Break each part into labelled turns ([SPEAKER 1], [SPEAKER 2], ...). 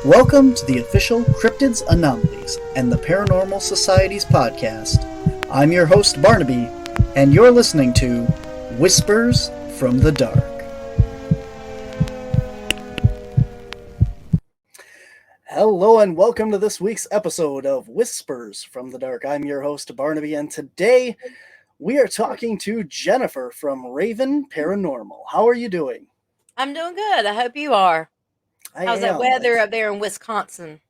[SPEAKER 1] Welcome to the official Cryptids, Anomalies, and the Paranormal Society's podcast. I'm your host, Barnaby, and you're listening to Whispers from the Dark. Hello and welcome to this week's episode of Whispers from the Dark. I'm your host, Barnaby, and today we are talking to Jennifer from Raven Paranormal. How are you doing?
[SPEAKER 2] I'm doing good. I hope you are.
[SPEAKER 1] I
[SPEAKER 2] How's that
[SPEAKER 1] am.
[SPEAKER 2] weather up there in Wisconsin?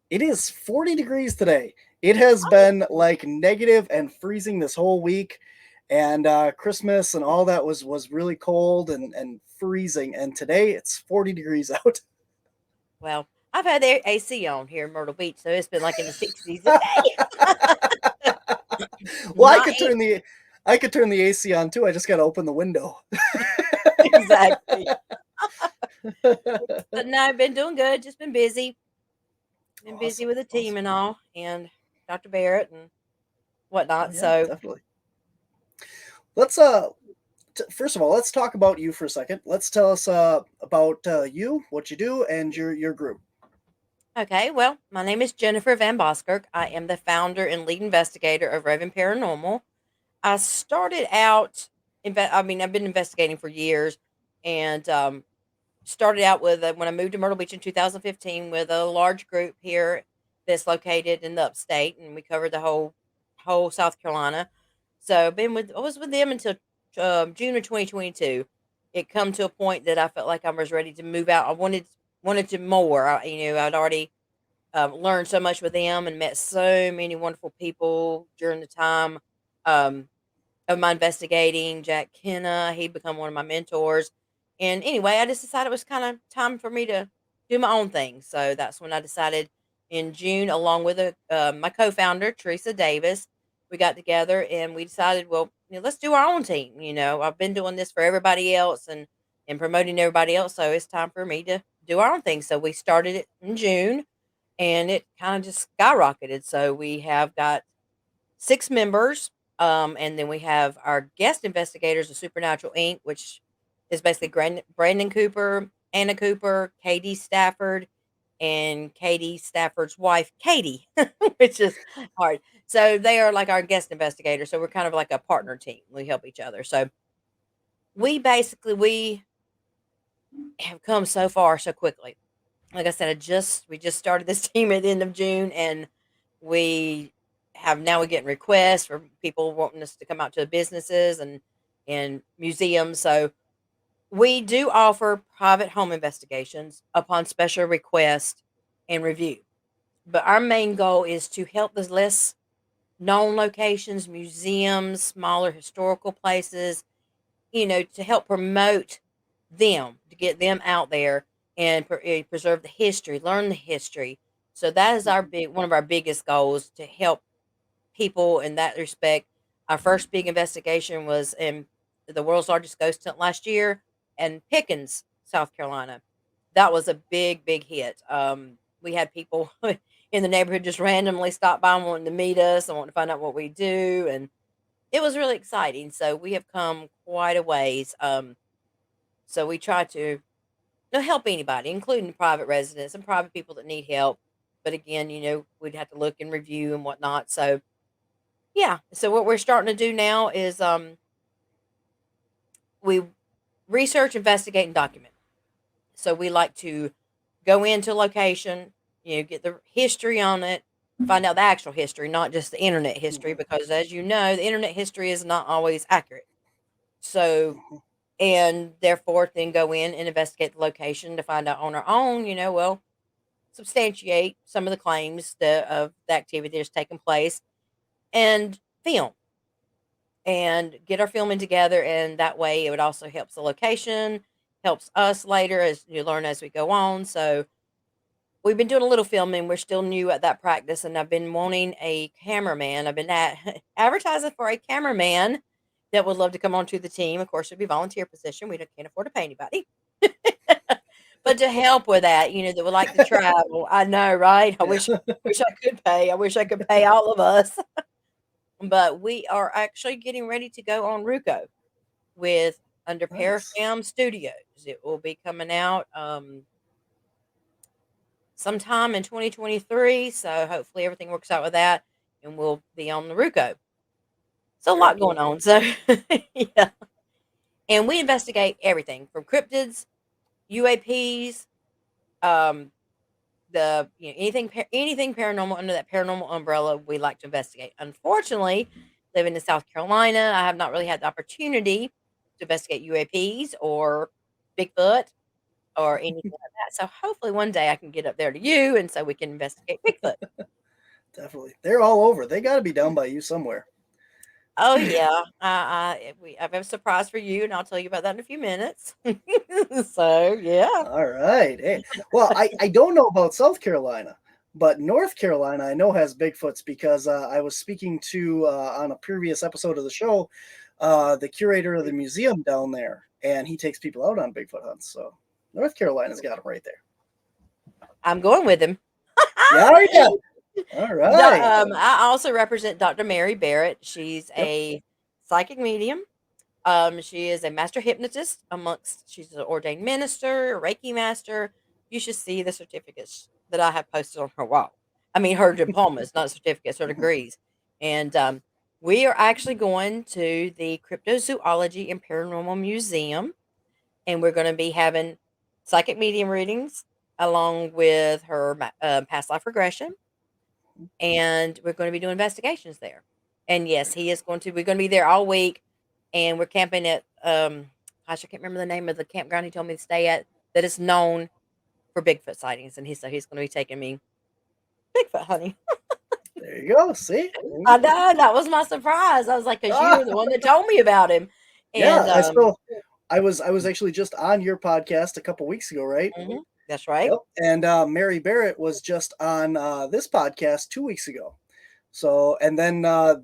[SPEAKER 1] It is 40 degrees today. It has been like negative and freezing this whole week, and Christmas and all that was really cold and freezing. And today it's 40 degrees out.
[SPEAKER 2] Well, I've had the AC on here in Myrtle Beach, so it's been like in the 60s today.
[SPEAKER 1] Well,
[SPEAKER 2] Not
[SPEAKER 1] I could turn the AC on too. I just got to open the window.
[SPEAKER 2] exactly. But no, I've been doing good. Just been busy. Been busy
[SPEAKER 1] Awesome,
[SPEAKER 2] with the team
[SPEAKER 1] awesome.
[SPEAKER 2] and all, and Dr. Barrett and
[SPEAKER 1] Oh
[SPEAKER 2] whatnot.
[SPEAKER 1] yeah,
[SPEAKER 2] So,
[SPEAKER 1] definitely. Let's first of all, let's talk about you for a second. Let's tell us about you, what you do, and your group.
[SPEAKER 2] okay, well, my name is Jennifer Van Boskirk. I am the founder and lead investigator of Raven Paranormal. I started out, I've been investigating for years, and started out with when I moved to Myrtle Beach in 2015 with a large group here that's located in the upstate, and we covered the whole South Carolina. So I was with them until June of 2022. It come to a point that I felt like I was ready to move out. I wanted to more. I'd already learned so much with them and met so many wonderful people during the time um, of my investigating. Jack Kenna, he'd become one of my mentors. And anyway, I just decided it was kind of time for me to do my own thing. So that's when I decided in June, along with my co-founder Teresa Davis, we got together and we decided, well, let's do our own team. I've been doing this for everybody else and promoting everybody else, so it's time for me to do our own thing. So we started it in June, and it kind of just skyrocketed. So we have got 6 members. And then we have our guest investigators of Supernatural Inc., which is basically Brandon Cooper, Anna Cooper, Katie Stafford, and Katie Stafford's wife, Katie, which is hard. So they are like our guest investigators. So we're kind of like a partner team. We help each other. So we have come so far so quickly. Like I said, we just started this team at the end of June, and we we're getting requests for people wanting us to come out to businesses and museums. So we do offer private home investigations upon special request and review. But our main goal is to help the less known locations, museums, smaller historical places, to help promote them, to get them out there and preserve the history, learn the history. So that is one of our biggest goals, to help people in that respect. Our first big investigation was in the world's largest ghost hunt last year in Pickens, South Carolina. That was a big, big hit. We had people in the neighborhood just randomly stop by and wanting to meet us and wanting to find out what we do, and it was really exciting. So we have come quite a ways. So we try to help anybody, including private residents and private people that need help. But again, we'd have to look and review and whatnot. So yeah. So what we're starting to do now is we research, investigate, and document. So we like to go into a location, get the history on it, find out the actual history, not just the internet history,
[SPEAKER 1] Mhm,
[SPEAKER 2] because as you know, the internet history is not always accurate. So,
[SPEAKER 1] mhm.
[SPEAKER 2] and therefore then go in and investigate the location to find out on our own, well, substantiate some of the claims of the activity that's taken place, and film and get our filming together. And that way it would also helps the location, helps us later as you learn as we go on. So we've been doing a little filming. We're still new at that practice, and I've been wanting a cameraman. I've been advertising for a cameraman that would love to come onto the team. Of course, it'd be a volunteer position. Can't afford to pay anybody. But to help with that, that would like to travel. I know, right? I
[SPEAKER 1] Yeah.
[SPEAKER 2] wish I could pay. I wish I could pay all of us. But we are actually getting ready to go on Ruco with under
[SPEAKER 1] Nice.
[SPEAKER 2] Parafilm Studios. It will be coming out sometime in 2023. So hopefully everything works out with that, and we'll be on the Ruco. So a
[SPEAKER 1] Very
[SPEAKER 2] lot going
[SPEAKER 1] cool.
[SPEAKER 2] on. So yeah, and we investigate everything from cryptids, UAPs, um, anything paranormal under that paranormal umbrella. We like to investigate. Unfortunately, living in South Carolina, I have not really had the opportunity to investigate UAPs or Bigfoot or anything like that. So hopefully one day I can get up there to you, and so we can investigate Bigfoot.
[SPEAKER 1] Definitely. They're all over. They got to be down by you somewhere.
[SPEAKER 2] Oh yeah, I have a surprise for you, and I'll tell you about that in a few minutes. So yeah.
[SPEAKER 1] All right. Hey, well, I don't know about South Carolina, but North Carolina I know has Bigfoots because I was speaking to on a previous episode of the show the curator of the museum down there, and he takes people out on Bigfoot hunts. So North Carolina's got them right there.
[SPEAKER 2] I'm going with him.
[SPEAKER 1] Yeah, yeah. All right.
[SPEAKER 2] I also represent Dr. Mary Barrett. She's
[SPEAKER 1] Yep.
[SPEAKER 2] a psychic medium. She is a master hypnotist she's an ordained minister, a Reiki master. You should see the certificates that I have posted on her wall. I mean, her diplomas, not certificates, her degrees. And we are actually going to the Cryptozoology and Paranormal Museum, and we're going to be having psychic medium readings along with her past life regression, and we're going to be doing investigations there. And yes, we're going to be there all week, and we're camping at gosh, I can't remember the name of the campground he told me to stay at that is known for Bigfoot sightings, and he's going to be taking me Bigfoot hunting.
[SPEAKER 1] There you go. See? There
[SPEAKER 2] I
[SPEAKER 1] you go.
[SPEAKER 2] know, that was my surprise. I was like, "'Cause you
[SPEAKER 1] Ah,
[SPEAKER 2] were the one that told me about him."
[SPEAKER 1] yeah.
[SPEAKER 2] And
[SPEAKER 1] I was actually just on your podcast a couple weeks ago, right?
[SPEAKER 2] mhm, that's right.
[SPEAKER 1] Yep. And Mary Barrett was just on this podcast 2 weeks ago. So, and then I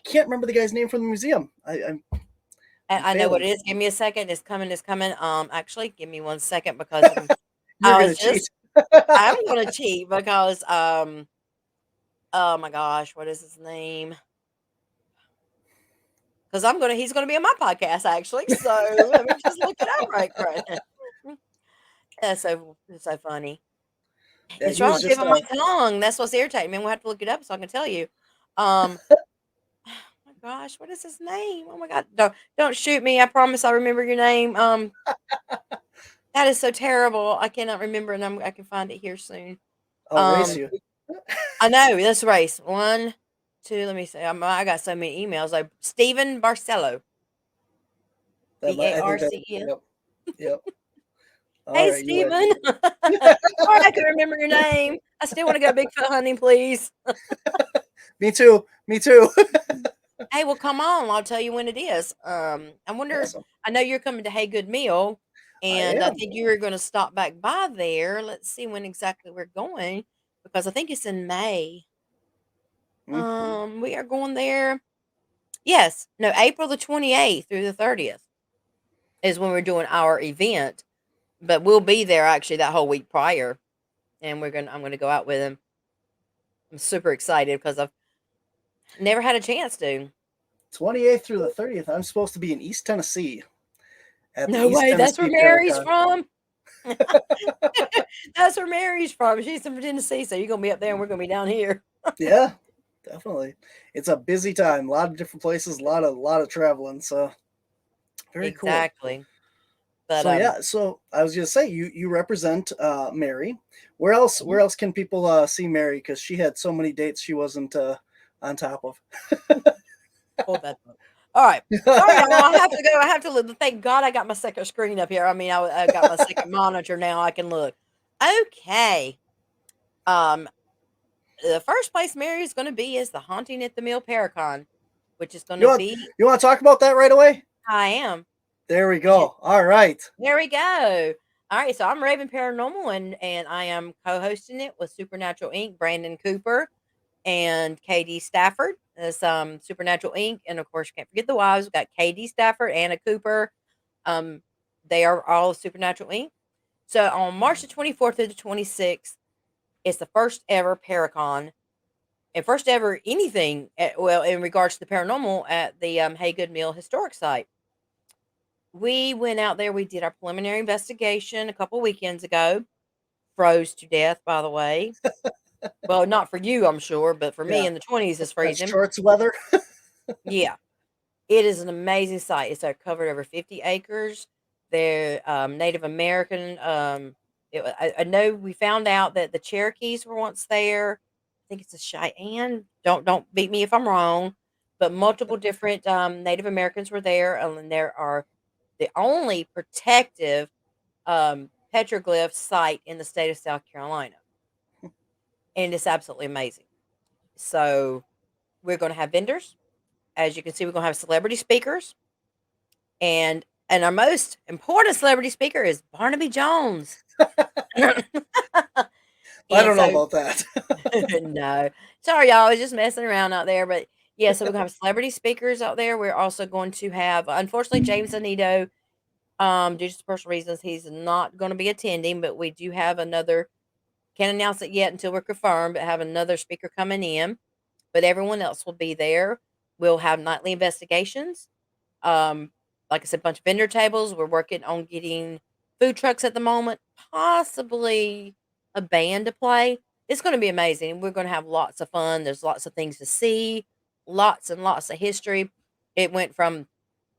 [SPEAKER 1] can't remember the guy's name from the museum. I'm
[SPEAKER 2] I know what
[SPEAKER 1] failing.
[SPEAKER 2] it is. Give me a second. It's coming. It's coming. Actually, give me 1 second because
[SPEAKER 1] You're
[SPEAKER 2] I
[SPEAKER 1] gonna
[SPEAKER 2] was
[SPEAKER 1] cheat.
[SPEAKER 2] just I'm gonna cheat because oh my gosh, what is his name? Because he's gonna be on my podcast actually. So let me just look it up right quick. That's so funny.
[SPEAKER 1] Yeah,
[SPEAKER 2] It's
[SPEAKER 1] he
[SPEAKER 2] right
[SPEAKER 1] was
[SPEAKER 2] on the tip
[SPEAKER 1] just
[SPEAKER 2] of my tongue. That's what's irritating me. We'll have to look it up so I can tell you. Um, oh my gosh, what is his name? Oh my god, don't shoot me. I promise I'll remember your name. That is so terrible. I cannot remember, and I can find it here soon.
[SPEAKER 1] I'll race
[SPEAKER 2] Um,
[SPEAKER 1] you.
[SPEAKER 2] I know. Let's race. 1, 2. Let me see. I got so many emails. Like Stephen Barcelo,
[SPEAKER 1] I think that.
[SPEAKER 2] Barcel.
[SPEAKER 1] Yep. Yep. All
[SPEAKER 2] Hey,
[SPEAKER 1] right. You win.
[SPEAKER 2] Stephen. Sorry, I can remember your name. I still want to go Bigfoot hunting, please.
[SPEAKER 1] Me too. Me too.
[SPEAKER 2] Hey, well, come on. I'll tell you when it is. I wonder.
[SPEAKER 1] Awesome.
[SPEAKER 2] I know you're coming to Hagood Meal,
[SPEAKER 1] I
[SPEAKER 2] and I
[SPEAKER 1] am.
[SPEAKER 2] think you were going to stop back by there. Let's see when exactly we're going, because I think it's in May.
[SPEAKER 1] Mm.
[SPEAKER 2] We are going there. Yes, no, April the 28th through the 30th is when we're doing our event. But we'll be there actually that whole week prior, and I'm gonna go out with him. I'm super excited because I've never had a chance to.
[SPEAKER 1] 28th through the 30th. I'm supposed to be in East Tennessee at the
[SPEAKER 2] No
[SPEAKER 1] East
[SPEAKER 2] way, that's where
[SPEAKER 1] Tennessee
[SPEAKER 2] Mary's
[SPEAKER 1] Paracon.
[SPEAKER 2] from. That's where Mary's from. She's from Tennessee, so you're gonna be up there and we're gonna be down here.
[SPEAKER 1] Yeah, definitely. It's a busy time. A lot of different places. A lot of traveling. So very cool.
[SPEAKER 2] Exactly. But
[SPEAKER 1] So yeah. So I was gonna say you represent Mary. Where else can people see Mary? Because she had so many dates she wasn't on top of.
[SPEAKER 2] pull that up. All right. Sorry, y'all. I have to go. I have to look. Thank God I got my second screen up here. I mean, I got my second monitor now. I can look. Okay. Um, the first place Mary is going to be is the Haunting at the Mill Paracon, which is going
[SPEAKER 1] you
[SPEAKER 2] to
[SPEAKER 1] want
[SPEAKER 2] be.
[SPEAKER 1] you want to talk about that right away?
[SPEAKER 2] I am.
[SPEAKER 1] There we
[SPEAKER 2] And
[SPEAKER 1] go. All right.
[SPEAKER 2] there we go. All right. So I'm Raven Paranormal, and I am co-hosting it with Supernatural Inc. Brandon Cooper and KD Stafford. That's Supernatural Inc. And of course, you can't forget the wives. We've got KD Stafford, Anna Cooper. Um, they are all Supernatural Inc. So on March the 24th to the 26th, it's the first ever Paracon and first ever anything, well, in regards to the paranormal at the Haygood Mill Historic Site. We went out there. We did our preliminary investigation a couple weekends ago. froze to death, by the way. Well, not for you, I'm sure, but for me
[SPEAKER 1] Yeah,
[SPEAKER 2] in the 20s, it's
[SPEAKER 1] that's
[SPEAKER 2] freezing.
[SPEAKER 1] shorts weather.
[SPEAKER 2] Yeah. It is an amazing site. It's, covered over 50 acres. They're, Native American, I know we found out that the Cherokees were once there. I think it's a Cheyenne. Don't beat me if I'm wrong, but multiple different, Native Americans were there, and there are the only protective, petroglyph site in the state of South Carolina, and it's absolutely amazing. So, we're gonna have vendors. As you can see, we're gonna have celebrity speakers. And our most important celebrity speaker is Barnaby Jones.
[SPEAKER 1] I
[SPEAKER 2] And
[SPEAKER 1] don't know
[SPEAKER 2] so
[SPEAKER 1] about that.
[SPEAKER 2] no. Sorry, y'all, I was just messing around out there, but, yeah, so we're gonna have celebrity speakers out there. We're also going to have, unfortunately, James Anito, due to personal reasons, he's not gonna be attending, but we do have another, can't announce it yet until we're confirmed, but have another speaker coming in, but everyone else will be there. We'll have nightly investigations. Um, like I said, bunch of vendor tables. We're working on getting food trucks at the moment, possibly a band to play. It's going to be amazing. We're going to have lots of fun. There's lots of things to see, lots and lots of history. It went from,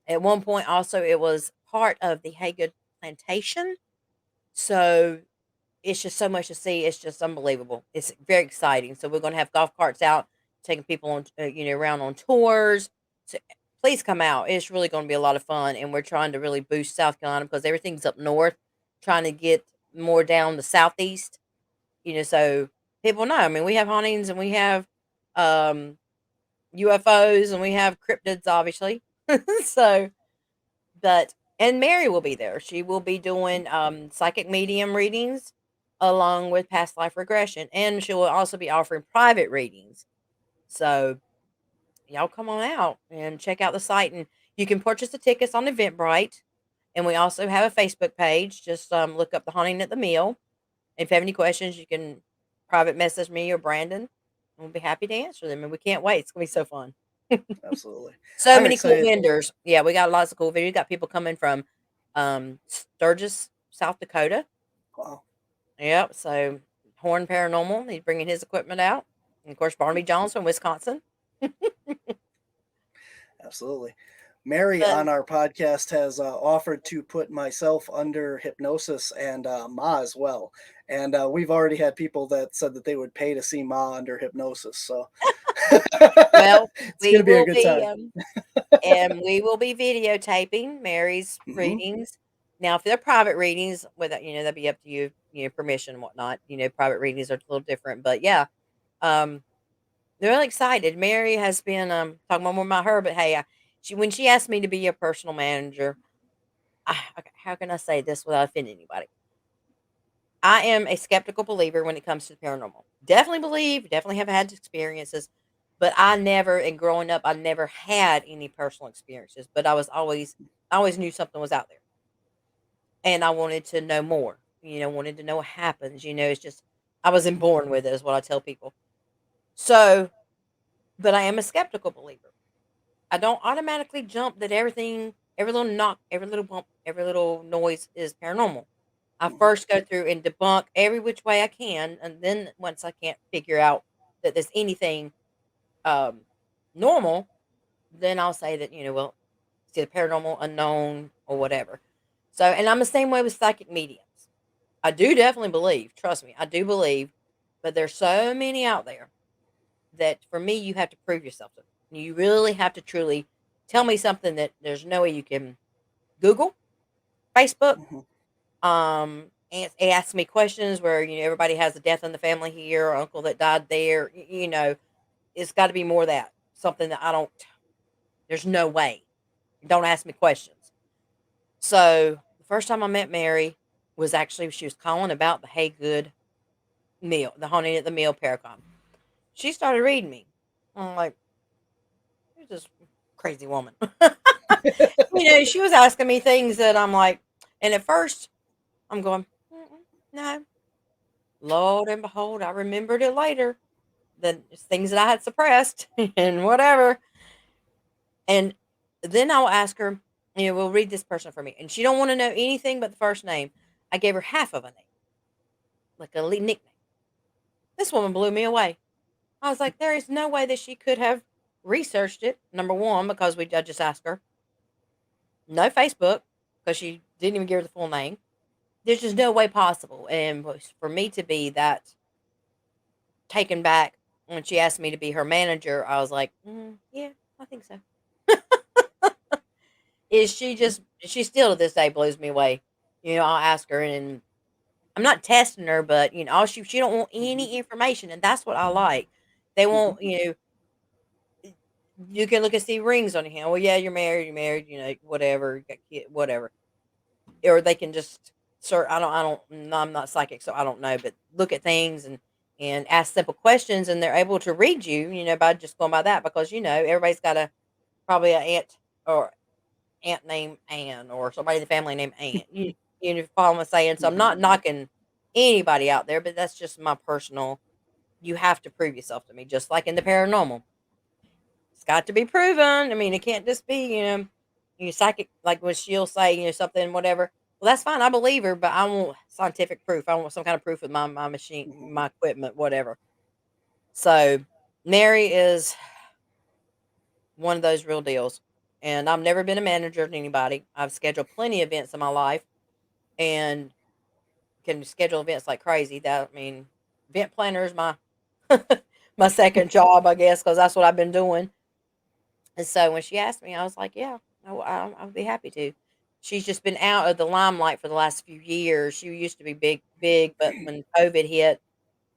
[SPEAKER 2] at one point, also, it was part of the Hagood plantation. So it's just so much to see. It's just unbelievable. It's very exciting. So we're going to have golf carts out, taking people on, around on tours. So please come out. It's really going to be a lot of fun, and we're trying to really boost South Carolina because everything's up north. Trying to get more down the southeast. So people know. I mean, we have hauntings and we have, um, UFOs and we have cryptids, obviously. So, but and Mary will be there. She will be doing, psychic medium readings along with past life regression, and she will also be offering private readings. So, y'all come on out and check out the site, and you can purchase the tickets on Eventbrite, and we also have a Facebook page. Just, look up The Haunting at the Mill. If you have any questions, you can private message me or Brandon, and we'll be happy to answer them, and we can't wait. It's gonna be so fun.
[SPEAKER 1] Absolutely.
[SPEAKER 2] So
[SPEAKER 1] I'm
[SPEAKER 2] many cool
[SPEAKER 1] excited.
[SPEAKER 2] vendors. Yeah, we got lots of cool vendors. We got people coming from, Sturgis, South Dakota.
[SPEAKER 1] Wow,
[SPEAKER 2] Yep. So Horn Paranormal, he's bringing his equipment out, and of course Barnaby Jones from Wisconsin.
[SPEAKER 1] absolutely. Mary
[SPEAKER 2] But
[SPEAKER 1] on our podcast has offered to put myself under hypnosis and Ma as well. And we've already had people that said that they would pay to see Ma under hypnosis. So
[SPEAKER 2] well,
[SPEAKER 1] it's going
[SPEAKER 2] we
[SPEAKER 1] to be a
[SPEAKER 2] will
[SPEAKER 1] good
[SPEAKER 2] be,
[SPEAKER 1] time.
[SPEAKER 2] and we will be videotaping Mary's
[SPEAKER 1] Hmm.
[SPEAKER 2] readings. Now, if they're private readings, with that'd be up to you, permission and whatnot. Private readings are a little different, but yeah, um, they're really excited. Mary has been, talking more about her, but hey, she when she asked me to be a personal manager, okay, how can I say this without offending anybody? I am a skeptical believer when it comes to the paranormal. Definitely believe, definitely have had experiences, but I never, in growing up, I never had any personal experiences. But I always knew something was out there, and I wanted to know more. Wanted to know what happens. It's just I wasn't born with it, is what I tell people. So, but I am a skeptical believer. I don't automatically jump that everything, every little knock, every little bump, every little noise is paranormal. I
[SPEAKER 1] Hmm.
[SPEAKER 2] first go through and debunk every which way I can, and then once I can't figure out that there's anything, um, normal, then I'll say that well, it's either paranormal, unknown, or whatever. So, and I'm the same way with psychic mediums. I do definitely believe. Trust me, I do believe, but there's so many out there that for me, you have to prove yourself to me. You really have to truly tell me something that there's no way you can Google, Facebook,
[SPEAKER 1] Hmm.
[SPEAKER 2] and ask me questions where everybody has a death in the family here, or uncle that died there. It's got to be more of that, something that I don't. There's no way. Don't ask me questions. So the first time I met Mary was actually she was calling about the Hagood meal, the haunting at the meal Paracon. She started reading me. I'm like, who's this crazy woman? She was asking me things that I'm like, and at first I'm going, "Mm-mm, no." Lord and behold, I remembered it later. The things that I had suppressed and whatever. And then I'll ask her, we'll read this person for me. And she don't want to know anything but the first name. I gave her half of a name. like a nickname. This woman blew me away. I was like, there is no way that she could have researched it. Number one, because I just asked her. No Facebook, because she didn't even give her the full name. There's just no way possible. And for me to be that taken back when she asked me to be her manager, I was like, yeah, I think so. Is she just, she still to this day blows me away. I'll ask her and I'm not testing her, but she don't want
[SPEAKER 1] Mhm.
[SPEAKER 2] any information. And that's what I like. They
[SPEAKER 1] Mhm.
[SPEAKER 2] want, you can look and see rings on your hand. Well, yeah, you're married, whatever, you got kid, whatever. Or they can just sir, no, I'm not psychic, so I don't know, but look at things and ask simple questions and they're able to read you, by just going by that because everybody's got a probably an or aunt named Ann or somebody in the family named Ann. You follow what I'm saying? So I'm
[SPEAKER 1] Mhm.
[SPEAKER 2] not knocking anybody out there, but that's just my personal you have to prove yourself to me, just like in the paranormal. It's got to be proven. I mean, it can't just be, you psychic like when she'll say, something, whatever. Well, that's fine. I believe her, but I want scientific proof. I want some kind of proof with my machine,
[SPEAKER 1] Mhm.
[SPEAKER 2] my equipment, whatever. So Mary is one of those real deals. And I've never been a manager to anybody. I've scheduled plenty of events in my life and can schedule events like crazy. That I mean, event planner is my my second job, I guess, because that's what I've been doing. And so when she asked me, I was like, "Yeah, I'll be happy to." She's just been out of the limelight for the last few years. She used to be big, big, but when COVID hit,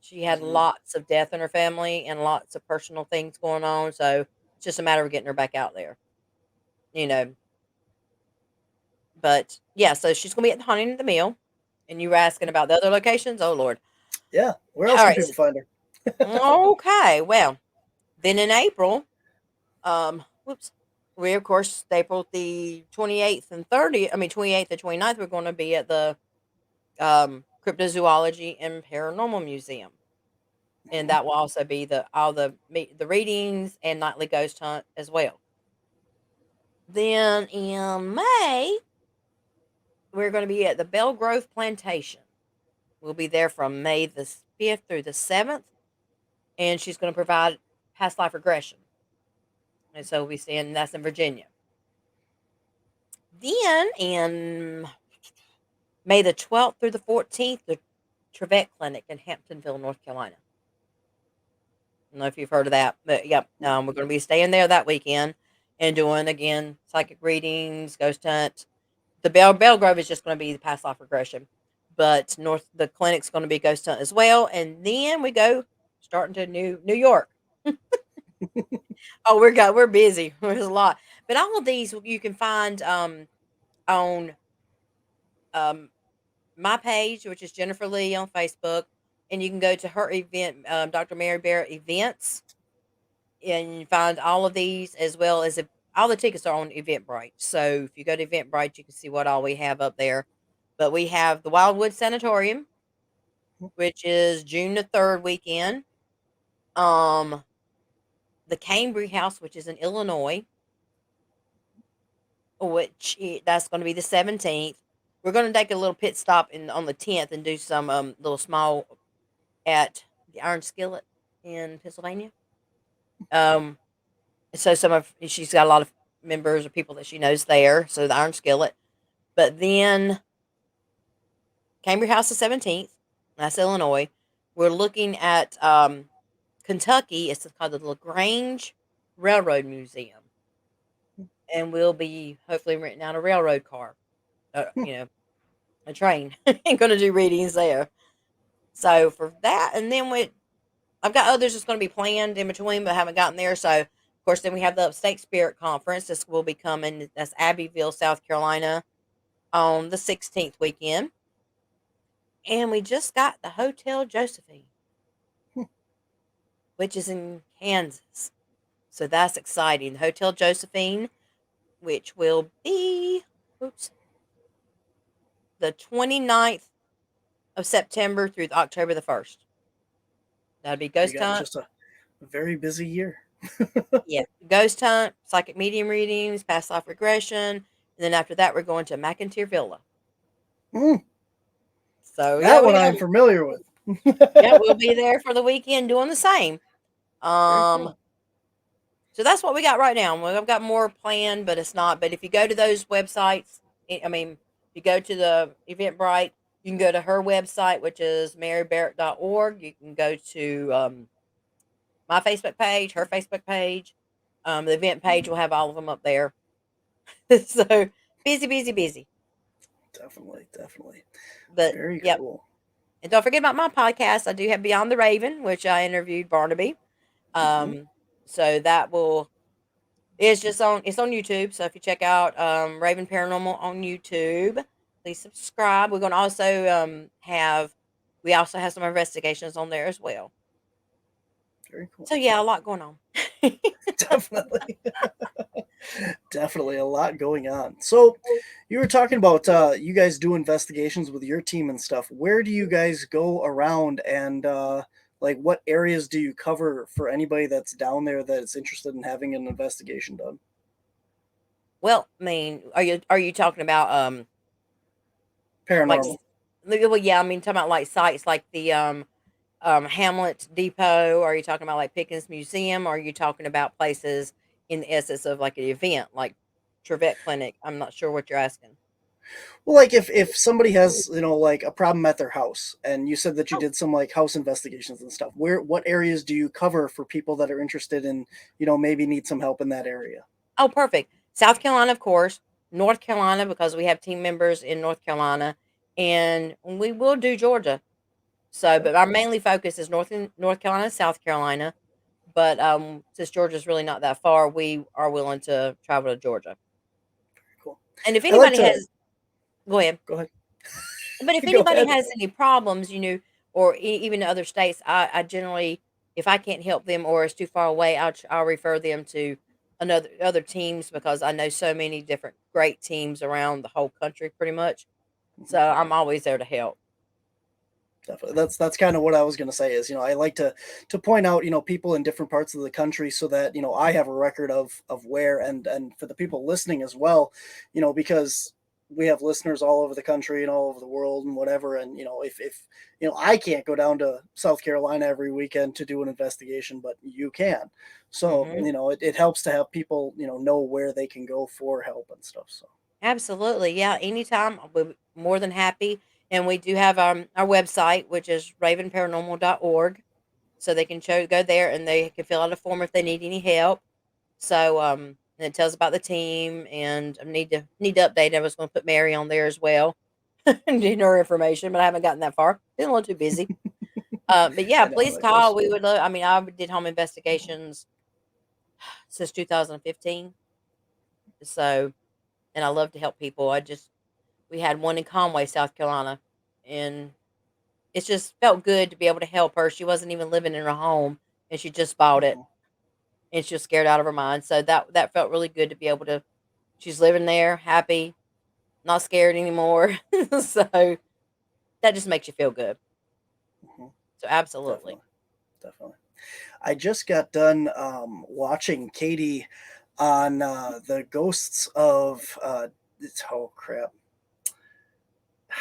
[SPEAKER 2] she had
[SPEAKER 1] Mhm.
[SPEAKER 2] lots of death in her family and lots of personal things going on. So it's just a matter of getting her back out there, you know. But yeah, so she's gonna be at the Haunting of the Mill. And you were asking about the other locations. Oh Lord.
[SPEAKER 1] Yeah. Where else
[SPEAKER 2] All
[SPEAKER 1] can
[SPEAKER 2] right.
[SPEAKER 1] people find her?
[SPEAKER 2] Okay. Well, then in April, whoops. We of course April the 28th and 30th. I mean 28th and 29th. We're going to be at the Cryptozoology and Paranormal Museum, and
[SPEAKER 1] Mhm.
[SPEAKER 2] that will also be the readings and nightly ghost hunt as well. Then in May, we're going to be at the Belgrove Plantation. We'll be there from May the 5th through the 7th, and she's going to provide past life regression, and so we'll be seeing that's in Virginia. Then in May the 12th through the 14th, the Trevette Clinic in Hamptonville, North Carolina. I don't know if you've heard of that, but yep, we're going to be staying there that weekend and doing again psychic readings, ghost hunt. The Belgrove is just going to be the past life regression, but the clinic's going to be ghost hunt as well, and then we go starting to New York. Oh, we're busy. There's a lot, but all of these you can find on um my page, which is Jennifer Lee on Facebook, and you can go to her event, Dr. Mary Barrett Events, and you find all of these as well as if all the tickets are on Eventbrite. So if you go to Eventbrite, you can see what all we have up there. But we have the Wildwood Sanatorium, which is June the 3rd weekend. Um, the Cambry House, which is in Illinois, that's going to be the 17th. We're going to take a little pit stop on the 10th and do some little small at the Iron Skillet in Pennsylvania. Um, so she's got a lot of members or people that she knows there. So the Iron Skillet, but then Cambridge House the 17th. That's Illinois. We're looking at Kentucky. It's called the Lagrange Railroad Museum, and we'll be hopefully renting out a railroad car, a train, and going to do readings there. So for that, and then I've got others that's going to be planned in between, but haven't gotten there. So, of course, then we have the Upstate Spirit Conference. This will be coming. That's Abbeville, South Carolina, on the 16th weekend. And we just got the Hotel Josephine, which is in Kansas. So that's exciting. The Hotel Josephine, which will be oops, the 29th of September through October the 1st. That'll be
[SPEAKER 1] You
[SPEAKER 2] Ghost
[SPEAKER 1] got
[SPEAKER 2] Hunt.
[SPEAKER 1] just a very busy year.
[SPEAKER 2] Yeah, ghost hunt, psychic medium readings, past life regression, and then after that, we're going to McIntyre Villa.
[SPEAKER 1] Mm,
[SPEAKER 2] So yeah,
[SPEAKER 1] that
[SPEAKER 2] we
[SPEAKER 1] one
[SPEAKER 2] got
[SPEAKER 1] I'm familiar with.
[SPEAKER 2] Yeah, we'll be there for the weekend doing the same.
[SPEAKER 1] Very
[SPEAKER 2] Um,
[SPEAKER 1] cool.
[SPEAKER 2] so that's what we got right now. I've got more planned, but it's not. But if you go to those websites, I mean, if you go to the Eventbrite, you can go to her website, which is marybarrett.org. You can go to my Facebook page, her Facebook page. The event page will have all of them up there. So busy, busy, busy.
[SPEAKER 1] Definitely, definitely.
[SPEAKER 2] But
[SPEAKER 1] Very
[SPEAKER 2] yep.
[SPEAKER 1] cool.
[SPEAKER 2] And don't forget about my podcast. I do have Beyond the Raven, which I interviewed Barnaby.
[SPEAKER 1] Hmm.
[SPEAKER 2] So that will it's on YouTube. So if you check out Raven Paranormal on YouTube, please subscribe. We're going to also have we also have some investigations on there as well.
[SPEAKER 1] Very cool.
[SPEAKER 2] So yeah, a lot going on.
[SPEAKER 1] Definitely. Definitely a lot going on. So, you were talking about you guys do investigations with your team and stuff. Where do you guys go around and like what areas do you cover for anybody that's down there that's interested in having an investigation done?
[SPEAKER 2] Well, I mean, are you talking about like
[SPEAKER 1] Paranormal.
[SPEAKER 2] well, yeah, I mean talking about like sites like the Hamlet Depot? Are you talking about like Pickens Museum? Or are you talking about places in the essence of like an event like Trevette Clinic? I'm not sure what you're asking.
[SPEAKER 1] Well, like if somebody has, like a problem at their house and you said that you
[SPEAKER 2] Oh,
[SPEAKER 1] did some like house investigations and stuff. What areas do you cover for people that are interested in, maybe need some help in that area?
[SPEAKER 2] oh, perfect. South Carolina, of course. North Carolina, because we have team members in North Carolina, and we will do Georgia. So,
[SPEAKER 1] Okay,
[SPEAKER 2] but our mainly focus is North Carolina, South Carolina. But since Georgia's really not that far, we are willing to travel to Georgia.
[SPEAKER 1] cool.
[SPEAKER 2] And if
[SPEAKER 1] I like
[SPEAKER 2] anybody
[SPEAKER 1] to
[SPEAKER 2] has, go ahead.
[SPEAKER 1] go ahead.
[SPEAKER 2] But if
[SPEAKER 1] Go
[SPEAKER 2] anybody
[SPEAKER 1] ahead.
[SPEAKER 2] has any problems, or even other states, I generally, if I can't help them or it's too far away, I'll refer them to another other teams because I know so many different great teams around the whole country, pretty much. So
[SPEAKER 1] Mhm.
[SPEAKER 2] I'm always there to help.
[SPEAKER 1] Definitely. That's kind of what I was going to say is, I like to point out, people in different parts of the country so that, I have a record of where and for the people listening as well, because we have listeners all over the country and all over the world and whatever. And, if I can't go down to South Carolina every weekend to do an investigation, but you can. So,
[SPEAKER 2] Hmm.
[SPEAKER 1] it helps to have people, know where they can go for help and stuff. So,
[SPEAKER 2] Absolutely, yeah. Anytime, we're more than happy. And we do have our website, which is ravenparanormal.org, so they can go there and they can fill out a form if they need any help. So, and it tells about the team, and I need to update. I was going to put Mary on there as well, and get her information, but I haven't gotten that far. Been a little too busy. But yeah,
[SPEAKER 1] I know
[SPEAKER 2] please
[SPEAKER 1] that goes
[SPEAKER 2] call. We
[SPEAKER 1] slow.
[SPEAKER 2] would love. I mean, I did home investigations since 2015. So, and I love to help people. We had one in Conway, South Carolina, and it just felt good to be able to help her. She wasn't even living in her home, and she just bought it,
[SPEAKER 1] Mhm.
[SPEAKER 2] and she was scared out of her mind. So that felt really good to be able to. She's living there, happy, not scared anymore. So that just makes you feel good.
[SPEAKER 1] Mhm.
[SPEAKER 2] So absolutely.
[SPEAKER 1] Definitely. Definitely. I just got done watching Katie on the ghosts of oh crap, what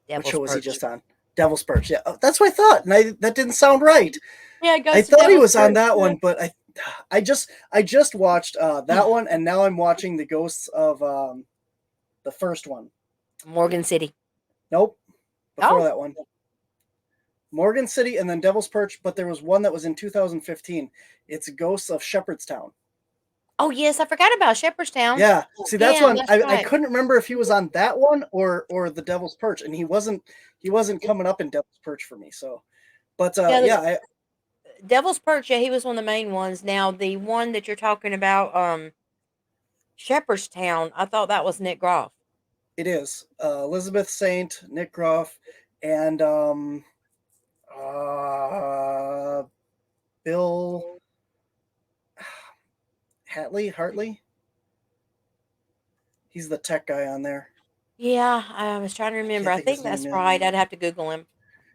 [SPEAKER 2] Devil's
[SPEAKER 1] show was he
[SPEAKER 2] perch.
[SPEAKER 1] just on? Devil's Perch. Yeah, that's what I thought, and that didn't sound right.
[SPEAKER 2] Yeah, it
[SPEAKER 1] I
[SPEAKER 2] goes to
[SPEAKER 1] thought he
[SPEAKER 2] Devil's
[SPEAKER 1] was on
[SPEAKER 2] perch.
[SPEAKER 1] that
[SPEAKER 2] Yeah.
[SPEAKER 1] one, but I just watched that one, and now I'm watching the ghosts of the first one.
[SPEAKER 2] Morgan City.
[SPEAKER 1] Nope, before
[SPEAKER 2] Oh,
[SPEAKER 1] that one. Morgan City and then Devil's Perch, but there was one that was in 2015. It's Ghosts of Shepherdstown.
[SPEAKER 2] oh yes, I forgot about Shepherdstown.
[SPEAKER 1] Yeah. See, that's
[SPEAKER 2] Yeah,
[SPEAKER 1] one
[SPEAKER 2] that's
[SPEAKER 1] I
[SPEAKER 2] right.
[SPEAKER 1] couldn't remember if he was on that one or the Devil's Perch, and he wasn't coming up in Devil's Perch for me. So, but
[SPEAKER 2] Yeah,
[SPEAKER 1] yeah,
[SPEAKER 2] the Devil's Perch. Yeah, he was one of the main ones. Now the one that you're talking about, Shepherdstown. I thought that was Nick Groff.
[SPEAKER 1] it is Elizabeth Saint, Nick Groff, and uh, Bill Hartley. He's the tech guy on there.
[SPEAKER 2] Yeah, I was trying to
[SPEAKER 1] I
[SPEAKER 2] remember.
[SPEAKER 1] can't
[SPEAKER 2] I
[SPEAKER 1] think of
[SPEAKER 2] think
[SPEAKER 1] his name
[SPEAKER 2] that's
[SPEAKER 1] yet.
[SPEAKER 2] right. I'd have to Google him.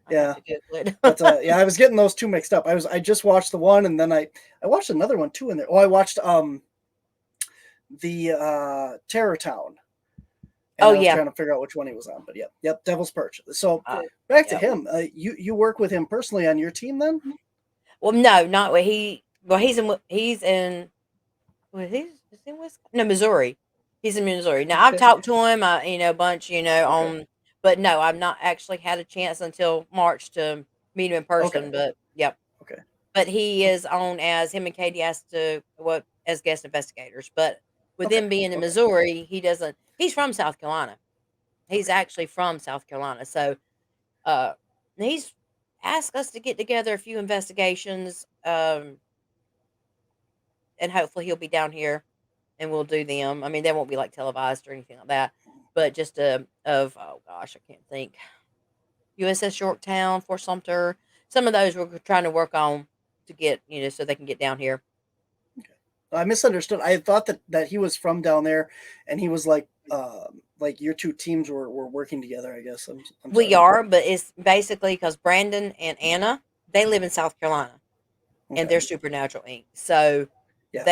[SPEAKER 2] I'd have
[SPEAKER 1] Yeah,
[SPEAKER 2] to Google
[SPEAKER 1] but
[SPEAKER 2] it.
[SPEAKER 1] yeah, I was getting those two mixed up. I just watched the one, and then I watched another one too in there. Oh, I watched the Terror Town, and
[SPEAKER 2] Oh,
[SPEAKER 1] I was
[SPEAKER 2] yeah.
[SPEAKER 1] trying to figure out which one he was on. But yep, Devil's Perch. So
[SPEAKER 2] Uh,
[SPEAKER 1] back to
[SPEAKER 2] yeah.
[SPEAKER 1] him. You work with him personally on your team then?
[SPEAKER 2] Well, no, not where he's in. Well, is he in Wisconsin? No, Missouri. He's in Missouri. Now I've
[SPEAKER 1] Okay,
[SPEAKER 2] talked to him, a bunch,
[SPEAKER 1] okay,
[SPEAKER 2] but no, I've not actually had a chance until March to meet him in
[SPEAKER 1] okay,
[SPEAKER 2] person. But yep,
[SPEAKER 1] okay,
[SPEAKER 2] but he is on as him and Katie as to what as guest investigators. But with
[SPEAKER 1] okay,
[SPEAKER 2] him being in
[SPEAKER 1] okay.
[SPEAKER 2] Missouri, he doesn't. He's from South Carolina. He's
[SPEAKER 1] Okay.
[SPEAKER 2] actually from South Carolina, so uh, he's asked us to get together a few investigations, and hopefully he'll be down here and we'll do them. I mean, they won't be like televised or anything like that, but just of oh gosh, I can't think. USS Yorktown, Fort Sumter, some of those we're trying to work on to get so they can get down here.
[SPEAKER 1] I misunderstood. I thought that he was from down there, and he was like your two teams were working together. I guess I'm
[SPEAKER 2] We
[SPEAKER 1] sorry.
[SPEAKER 2] are, but it's basically because Brandon and Anna they live in South Carolina and
[SPEAKER 1] Okay.
[SPEAKER 2] they're Supernatural Inc. So
[SPEAKER 1] Yeah.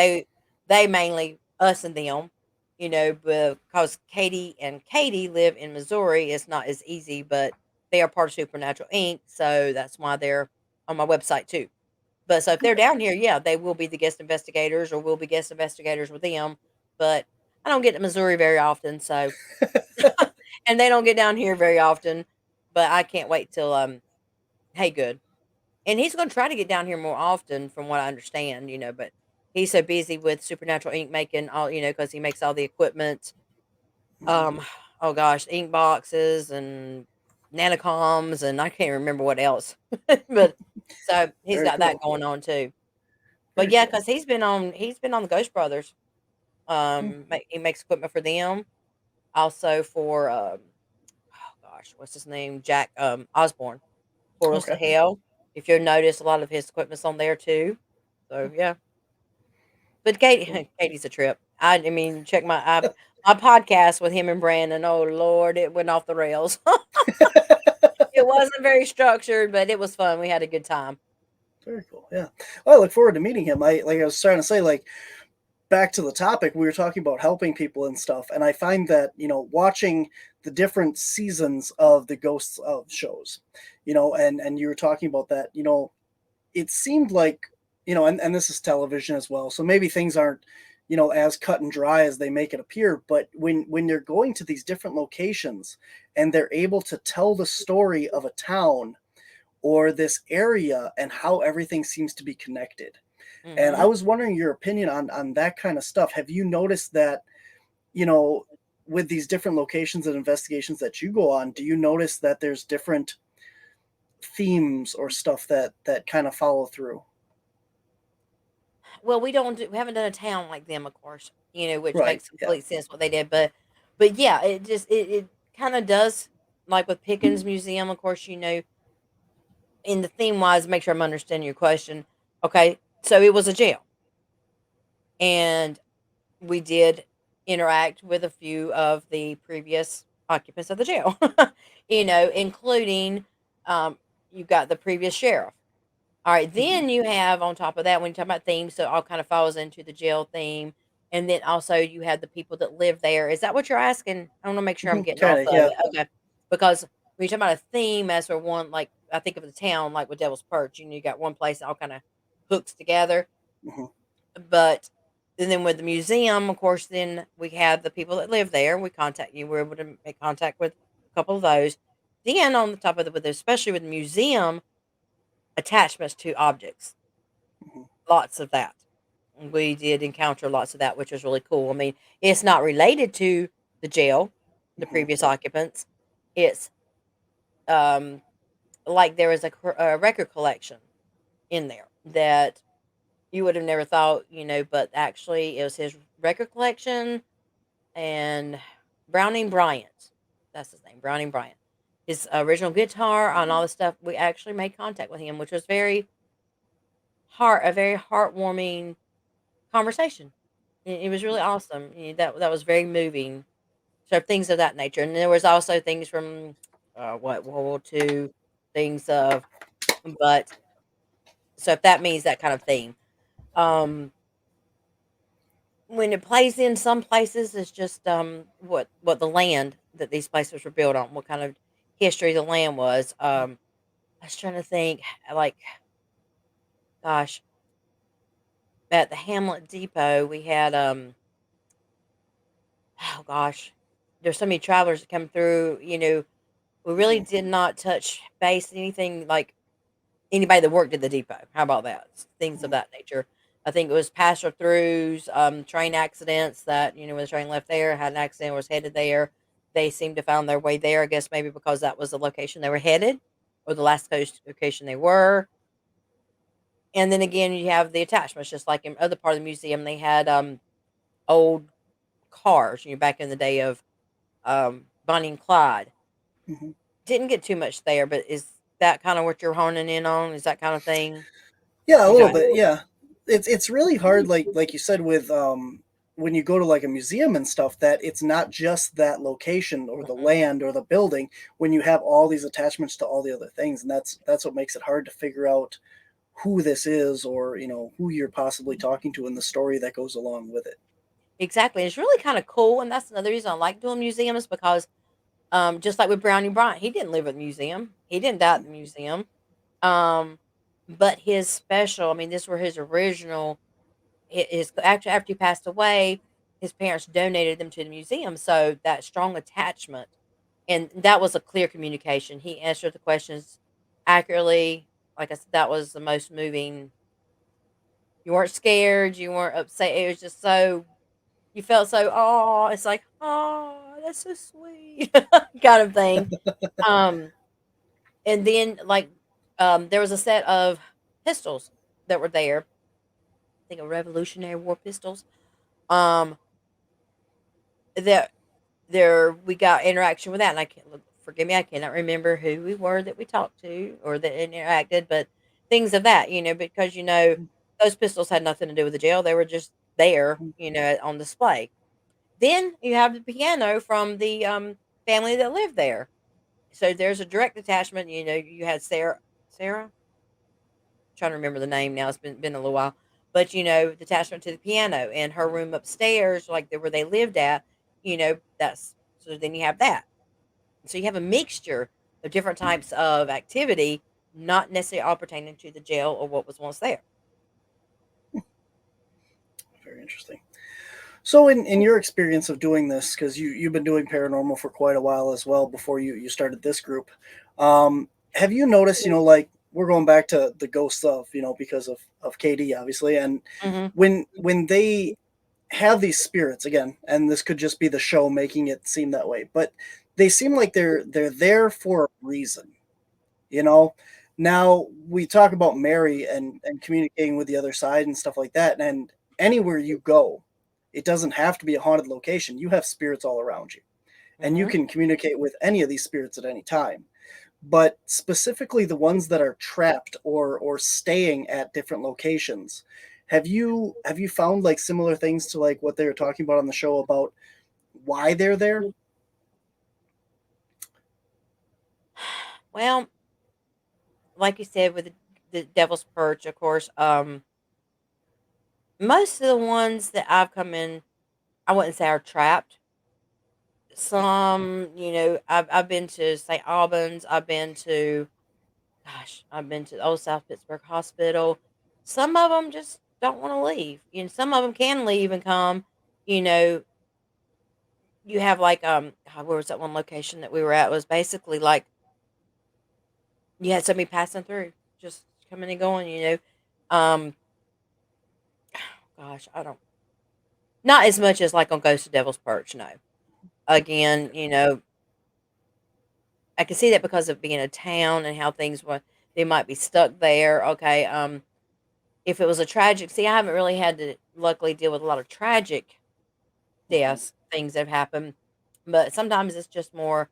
[SPEAKER 2] they mainly us and them, because Katie live in Missouri. It's not as easy, but they are part of Supernatural Inc. So that's why they're on my website too. But so if they're
[SPEAKER 1] Okay.
[SPEAKER 2] down here, yeah, they will be the guest investigators, or we'll be guest investigators with them. But I don't get to Missouri very often, so and they don't get down here very often. But I can't wait till Hagood. And he's gonna try to get down here more often from what I understand, but he's so busy with Supernatural Ink making all, because he makes all the equipment.
[SPEAKER 1] Mhm.
[SPEAKER 2] Um, oh gosh, ink boxes and nanocoms and I can't remember what else. But so he's
[SPEAKER 1] Very
[SPEAKER 2] got that
[SPEAKER 1] cool.
[SPEAKER 2] going on too. But
[SPEAKER 1] Very
[SPEAKER 2] yeah,
[SPEAKER 1] cool.
[SPEAKER 2] because he's been on the Ghost Brothers.
[SPEAKER 1] Hmm.
[SPEAKER 2] He makes equipment for them. Also for oh gosh, what's his name? Jack Osborne. Portals to
[SPEAKER 1] Okay.
[SPEAKER 2] Hell. If you'll notice, a lot of his equipment's on there too. So yeah, but
[SPEAKER 1] Cool.
[SPEAKER 2] Katie's a trip. I mean, check my podcast with him and Brandon. Oh Lord, it went off the rails. It wasn't very structured, but it was fun. We had a good time.
[SPEAKER 1] Very cool. Yeah. Well, I look forward to meeting him. I was trying to say, like, back to the topic, we were talking about helping people and stuff, and I find that watching the different seasons of the Ghosts of shows, and you were talking about that, it seemed like, and this is television as well, so maybe things aren't as cut and dry as they make it appear, but when you're going to these different locations and they're able to tell the story of a town or this area and how everything seems to be connected. And I
[SPEAKER 2] Hmm.
[SPEAKER 1] was wondering your opinion on that kind of stuff. Have you noticed that, you know, with these different locations and investigations that you go on, do you notice that there's different themes or stuff that kind of follow through?
[SPEAKER 2] Well, we haven't done a town like them, of course. Which
[SPEAKER 1] Right.
[SPEAKER 2] makes
[SPEAKER 1] Yeah.
[SPEAKER 2] complete sense what they did, but yeah, it kind of does like with Pickens Museum, of course. In the theme wise, make sure I'm understanding your question. Okay, so it was a jail, and we did interact with a few of the previous occupants of the jail, including you've got the previous sheriff. All right,
[SPEAKER 1] Hmm.
[SPEAKER 2] then you have on top of that when you talk about themes, so it all kind of falls into the jail theme. And then also you have the people that live there. Is that what you're asking? I want to make sure I'm
[SPEAKER 1] Hmm.
[SPEAKER 2] getting
[SPEAKER 1] Kind
[SPEAKER 2] off
[SPEAKER 1] of.
[SPEAKER 2] of
[SPEAKER 1] Yeah.
[SPEAKER 2] it. Okay. Because when you talk about a theme as for one, like I think of the town, like with Devil's Perch, you got one place that all kind of hooks together.
[SPEAKER 1] Hmm.
[SPEAKER 2] But and then with the museum, of course, then we have the people that live there. We contact you. We're able to make contact with a couple of those. Then on the top of especially with the museum, attachments to objects,
[SPEAKER 1] Hmm.
[SPEAKER 2] lots of that. We did encounter lots of that, which was really cool. I mean, it's not related to the jail, the
[SPEAKER 1] Hmm.
[SPEAKER 2] previous occupants. It's um like there was a record collection in there that you would have never thought, but actually it was his record collection and Browning Bryant. That's his name, Browning Bryant. His original guitar and all the stuff. We actually made contact with him, which was a very heartwarming conversation. It was really awesome. That was very moving. So things of that nature, and there was also things from what World War II, things of, but so if that means that kind of theme. Um, when it plays in some places, it's just what the land. that these places were built on, what kind of history the land was. I was trying to think, like, gosh, at the Hamlet Depot, we had, oh gosh, there's so many travelers that come through. We really
[SPEAKER 1] Mhm.
[SPEAKER 2] did not touch base anything like anybody that worked at the depot. How about that? Things of
[SPEAKER 1] Mhm.
[SPEAKER 2] that nature. I think it was passer throughs, train accidents that, when the train left there, had an accident, was headed there. They seemed to found their way there, I guess maybe because that was the location they were headed or the last coast location they were. And then again, you have the attachments, just like in other part of the museum, they had old cars, back in the day of Bonnie and Clyde.
[SPEAKER 1] Mhm.
[SPEAKER 2] Didn't get too much there, but is that kind of what you're honing in on? Is that kind of thing
[SPEAKER 1] Yeah, a
[SPEAKER 2] you
[SPEAKER 1] little
[SPEAKER 2] got?
[SPEAKER 1] bit. Yeah, it's really hard, like you said, with when you go to like a museum and stuff, that it's not just that location or the
[SPEAKER 2] Mhm.
[SPEAKER 1] land or the building. When you have all these attachments to all the other things, and that's what makes it hard to figure out who this is, or who you're possibly talking to in the story that goes along with it.
[SPEAKER 2] Exactly. It's really kind of cool, and that's another reason I like doing museums because, just like with Brownie Bryant, he didn't live at the museum. He didn't die at the museum. Um, but his special, I mean, this were his original. His after he passed away, his parents donated them to the museum. So that strong attachment, and that was a clear communication. He answered the questions accurately. Like I said, that was the most moving. You weren't scared. You weren't upset. It was just so you felt so, oh, it's like, oh, that's so sweet, kind of thing. Um, and then like, there was a set of pistols that were there. I think of Revolutionary War pistols. Um, that there we got interaction with that, and I can't look. Forgive me, I cannot remember who we were that we talked to or that interacted, but things of that, because those pistols had nothing to do with the jail. They were just there, on display. Then you have the piano from the, family that lived there. So there's a direct attachment, you had Sarah? Trying to remember the name now, it's been a little while. But, the attachment to the piano and her room upstairs, like, where they lived at, that's so then you have that. So you have a mixture of different types of activity, not necessarily all pertaining to the jail or what was once there.
[SPEAKER 1] Very interesting. So, in your experience of doing this, because you've been doing paranormal for quite a while as well before you started this group, have you noticed? Like we're going back to the ghost stuff, because of KD, obviously, and
[SPEAKER 2] Mhm.
[SPEAKER 1] when they have these spirits again, and this could just be the show making it seem that way, but they seem like they're there for a reason. you know Now we talk about Mary and communicating with the other side and stuff like that, and anywhere you go, it doesn't have to be a haunted location. You have spirits all around you, and you
[SPEAKER 2] Mhm.
[SPEAKER 1] can communicate with any of these spirits at any time. But specifically the ones that are trapped or staying at different locations, have you found like similar things to like what they were talking about on the show about why they're there?
[SPEAKER 2] Well, like you said with the Devil's Perch, of course, most of the ones that I've come in, I wouldn't say are trapped. Some, I've been to St. Albans, I've been to Old South Pittsburgh Hospital. Some of them just don't wanna leave, some of them can leave and come, you know, you have, like, God, where was that one location that we were at? It was basically like you had somebody passing through, just coming and going, um, gosh, I don't not as much as, like, on Ghost of Devil's Perch, no. Again, I can see that because of being a town and how things were they might be stuck there, okay, if it was a tragic see, I haven't really had to luckily deal with a lot of tragic
[SPEAKER 1] Mhm.
[SPEAKER 2] deaths, things have happened, but sometimes it's just more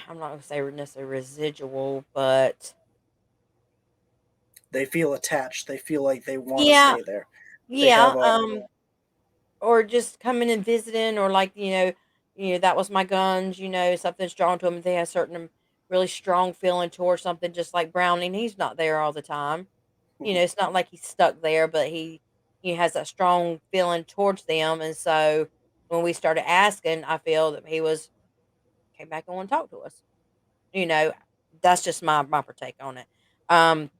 [SPEAKER 2] I'm not gonna say necessarily residual, but
[SPEAKER 1] They feel attached. They feel like they want to
[SPEAKER 2] yeah,
[SPEAKER 1] stay there. They
[SPEAKER 2] yeah,
[SPEAKER 1] have a
[SPEAKER 2] or just coming and visiting, or like that was my guns. Something's drawn to him. They have certain really strong feeling towards something, just like Browning. He's not there all the time.
[SPEAKER 1] Mhm.
[SPEAKER 2] It's not like he's stuck there, but he has that strong feeling towards them, and so. when we started asking, I feel that he was came back and wanted to talk to us. You know, that's just my take on it. Um,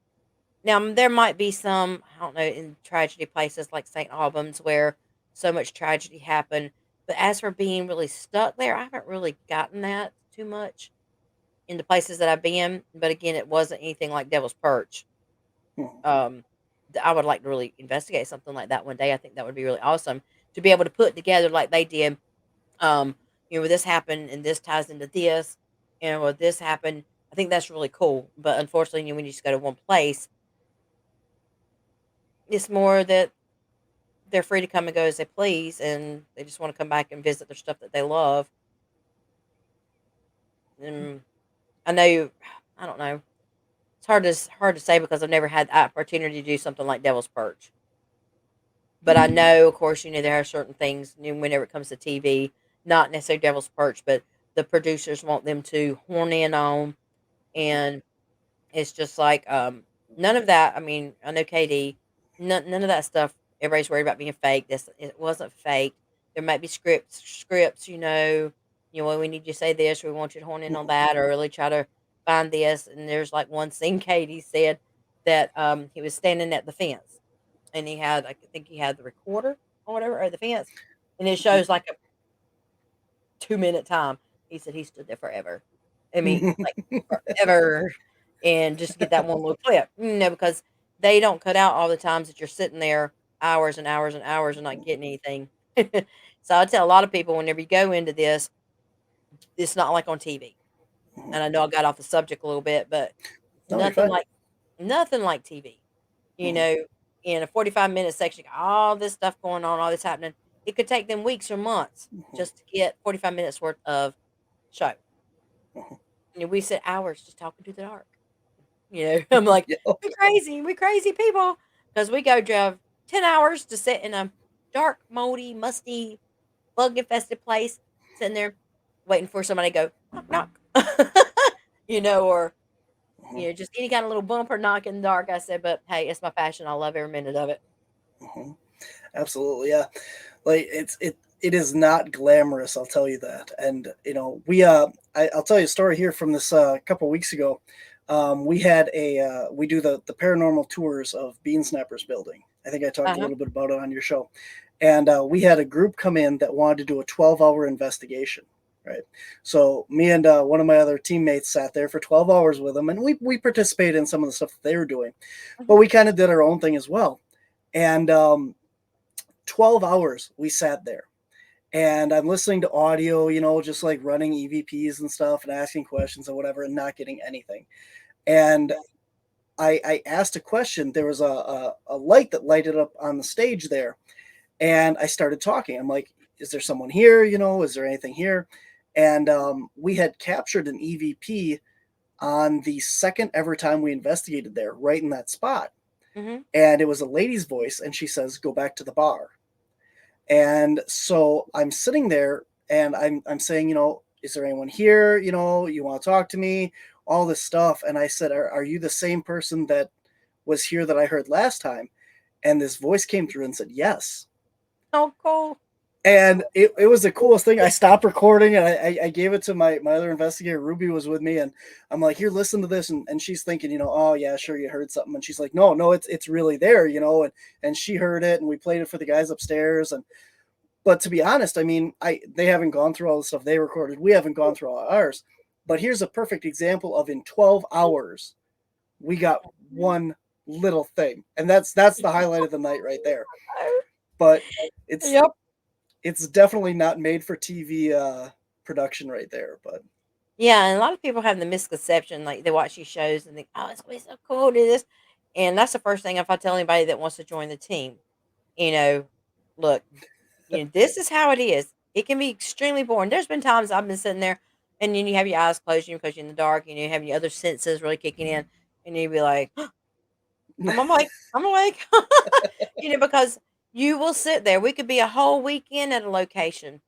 [SPEAKER 2] Now there might be some, I don't know, in tragedy places like St. Albans where so much tragedy happened. But as for being really stuck there, I haven't really gotten that too much in the places that I've been. But again, it wasn't anything like Devil's Perch.
[SPEAKER 1] Mhm.
[SPEAKER 2] Um, I would like to really investigate something like that one day. I think that would be really awesome to be able to put together like they did. Um, this happened and this ties into this, and or this happened. I think that's really cool. But unfortunately, when you just go to one place, it's more that they're free to come and go as they please, and they just want to come back and visit their stuff that they love. And I know, I don't know. It's hard to say because I've never had the opportunity to do something like Devil's Perch. But I know, of course, there are certain things whenever it comes to TV, not necessarily Devil's Perch, but the producers want them to horn in on, and it's just like, none of that. I mean, I know KD, none of that stuff. Everybody's worried about being fake. This it wasn't fake. There might be scripts. We need you to say this, or we want you to hone in on
[SPEAKER 1] Mhm.
[SPEAKER 2] that, or really try to find this. And there's like one scene KD said that he was standing at the fence, and I think he had the recorder or whatever, or the fence, and it shows like a 2-minute time. He said he stood there forever. I mean, like forever, and just to get that one little clip, because they don't cut out all the times that you're sitting there hours and hours and hours and not getting anything. So I tell a lot of people whenever you go into this, it's not like on TV.
[SPEAKER 1] Mhm.
[SPEAKER 2] And I know I got off the subject a little bit, but
[SPEAKER 1] No, you're
[SPEAKER 2] nothing
[SPEAKER 1] fine.
[SPEAKER 2] like nothing like TV. You
[SPEAKER 1] Mhm.
[SPEAKER 2] know, in a 45-minute section, you got all this stuff going on, all this happening. It could take them weeks or months
[SPEAKER 1] Mhm.
[SPEAKER 2] just to get 45 minutes worth of show.
[SPEAKER 1] Mhm.
[SPEAKER 2] We sit hours just talking to the dark. I'm like,
[SPEAKER 1] Yeah.
[SPEAKER 2] we crazy people, because we go drive 10 hours to sit in a dark, moldy, musty, bug infested place, sitting there waiting for somebody to go knock knock. Or
[SPEAKER 1] Mhm.
[SPEAKER 2] just any kind of little bumper knock in the dark. I said, but hey, it's my passion. I love every minute of it.
[SPEAKER 1] Mhm. Absolutely, yeah. Like it is not glamorous, I'll tell you that. And I'll tell you a story here from this couple weeks ago. We had we do the paranormal tours of Bean Snappers building. I think I talked a
[SPEAKER 2] Uh-huh.
[SPEAKER 1] little bit about it on your show. And we had a group come in that wanted to do a 12-hour investigation. Right. So me and one of my other teammates sat there for 12 hours with them, and we participated in some of the stuff that they were doing, but
[SPEAKER 2] Mhm.
[SPEAKER 1] we kind of did our own thing as well. And 12 hours we sat there, and I'm listening to audio, just like running EVPs and stuff and asking questions or whatever and not getting anything. And I asked a question. There was a light that lighted up on the stage there. And I started talking. I'm like, is there someone here? Is there anything here? And we had captured an EVP on the second ever time we investigated there, right in that spot.
[SPEAKER 2] Mhm.
[SPEAKER 1] And it was a lady's voice. And she says, go back to the bar. And so I'm sitting there and I'm saying, is there anyone here? You want to talk to me? All this stuff. And I said, are you the same person that was here that I heard last time? And this voice came through and said, yes.
[SPEAKER 2] Oh, cool.
[SPEAKER 1] And it was the coolest thing. I stopped recording and I gave it to my other investigator. Ruby was with me, and I'm like, here, listen to this. And she's thinking, oh yeah, sure, you heard something. And she's like, no, it's really there, and she heard it, and we played it for the guys upstairs. And but to be honest, I mean, they haven't gone through all the stuff they recorded. We haven't gone through all ours. But here's a perfect example of in 12 hours, we got
[SPEAKER 2] Mhm.
[SPEAKER 1] one little thing. And that's the highlight of the night right there. But it's
[SPEAKER 2] Yep.
[SPEAKER 1] it's definitely not made for TV production right there. But
[SPEAKER 2] Yeah, and a lot of people have the misconception, like they watch these shows and think, "Oh, it's gonna be so cool to do this," and that's the first thing if I tell anybody that wants to join the team. You know, look, this is how it is. It can be extremely boring. There's been times I've been sitting there, and then you have your eyes closed, because you're in the dark, and you have your other senses really kicking in, and you be like, "I'm awake, I'm awake," because you will sit there. We could be a whole weekend at a location,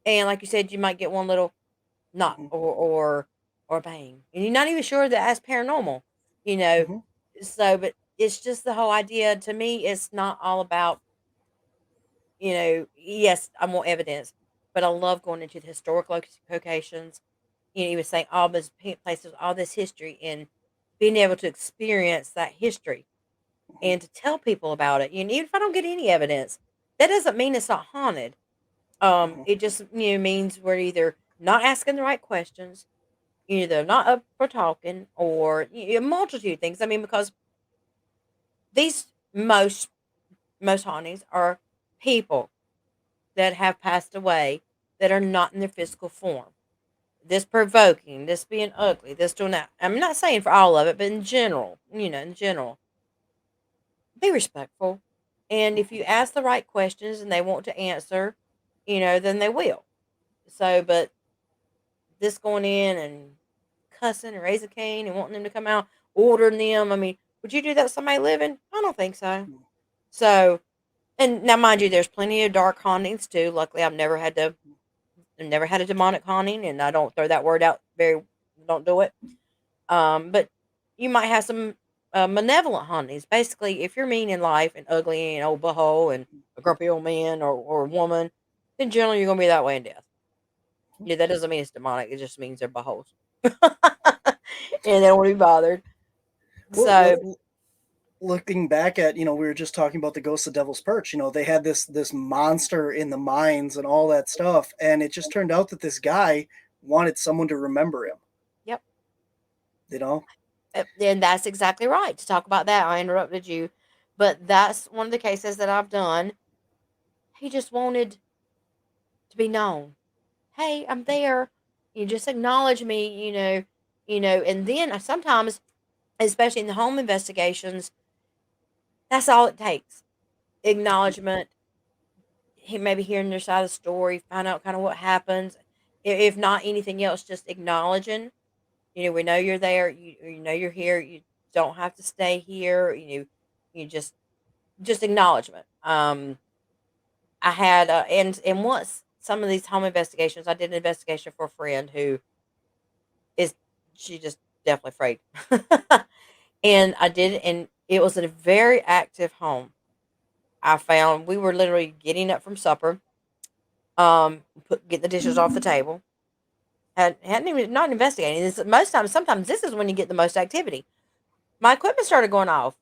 [SPEAKER 2] and like you said, you might get one little knock
[SPEAKER 1] mhm,
[SPEAKER 2] or bang, and you're not even sure that that's paranormal, you know.
[SPEAKER 1] mhm,
[SPEAKER 2] So, but it's just the whole idea. To me, it's not all about Yes, I want evidence, but I love going into the historic locations. You was saying all those places, all this history, and being able to experience that history
[SPEAKER 1] Mhm.
[SPEAKER 2] and to tell people about it. And even if I don't get any evidence, that doesn't mean it's not haunted.
[SPEAKER 1] Mhm.
[SPEAKER 2] It just means we're either not asking the right questions, either not up for talking, or a multitude of things. I mean, because these most hauntings are people that have passed away that are not in their physical form. This provoking, this being ugly, this doing that. I'm not saying for all of it, but in general, in general, be respectful. And if
[SPEAKER 1] Mhm.
[SPEAKER 2] you ask the right questions and they want to answer, then they will. So, but this going in and cussing and raising Cain and wanting them to come out, ordering them. I mean, would you do that with somebody living? I don't think so.
[SPEAKER 1] Mhm.
[SPEAKER 2] So, and now, mind you, there's plenty of dark hauntings too. Luckily, I've never had a demonic haunting, and I don't throw that word out very. Don't do it. But you might have some malevolent hauntings. Basically, if you're mean in life and ugly and old butthole and a grumpy old man or woman, then generally you're gonna be that way in death. Yeah, that doesn't mean it's demonic. It just means they're buttholes, and they don't want to be bothered.
[SPEAKER 1] Well,
[SPEAKER 2] So,
[SPEAKER 1] looking back at, we were just talking about the ghost of Devil's Perch. They had this monster in the mines and all that stuff, and it just turned out that this guy wanted someone to remember him.
[SPEAKER 2] yep,
[SPEAKER 1] You know.
[SPEAKER 2] and that's exactly right. To talk about that, I interrupted you, but that's one of the cases that I've done. He just wanted to be known. Hey, I'm there. You just acknowledge me, and then sometimes, especially in the home investigations, that's all it takes. Acknowledgement, maybe hearing their side of the story, find out kind of what happens. If not anything else, just acknowledging. We know you're there. You know you're here. You don't have to stay here. You just acknowledgement. I had and once some of these home investigations, I did an investigation for a friend who is she just definitely afraid. And I did, and it was in a very active home. I found we were literally getting up from supper, getting the dishes off the table. Hadn't even not investigating this. Most times, sometimes this is when you get the most activity. My equipment started going off,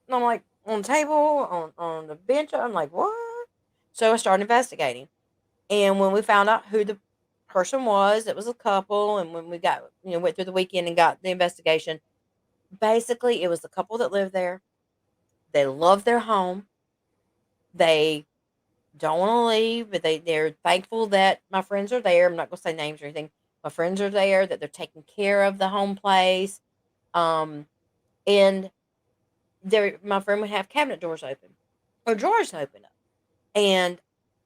[SPEAKER 2] and I'm like on the table, on the bench. I'm like, what? So I started investigating, and when we found out who the person was, it was a couple. And when we got went through the weekend and got the investigation, basically it was the couple that lived there. They love their home. They don't want to leave, but they're thankful that my friends are there. I'm not gonna say names or anything. My friends are there, that they're taking care of the home place. Um, and my friend would have cabinet doors open or drawers open up. And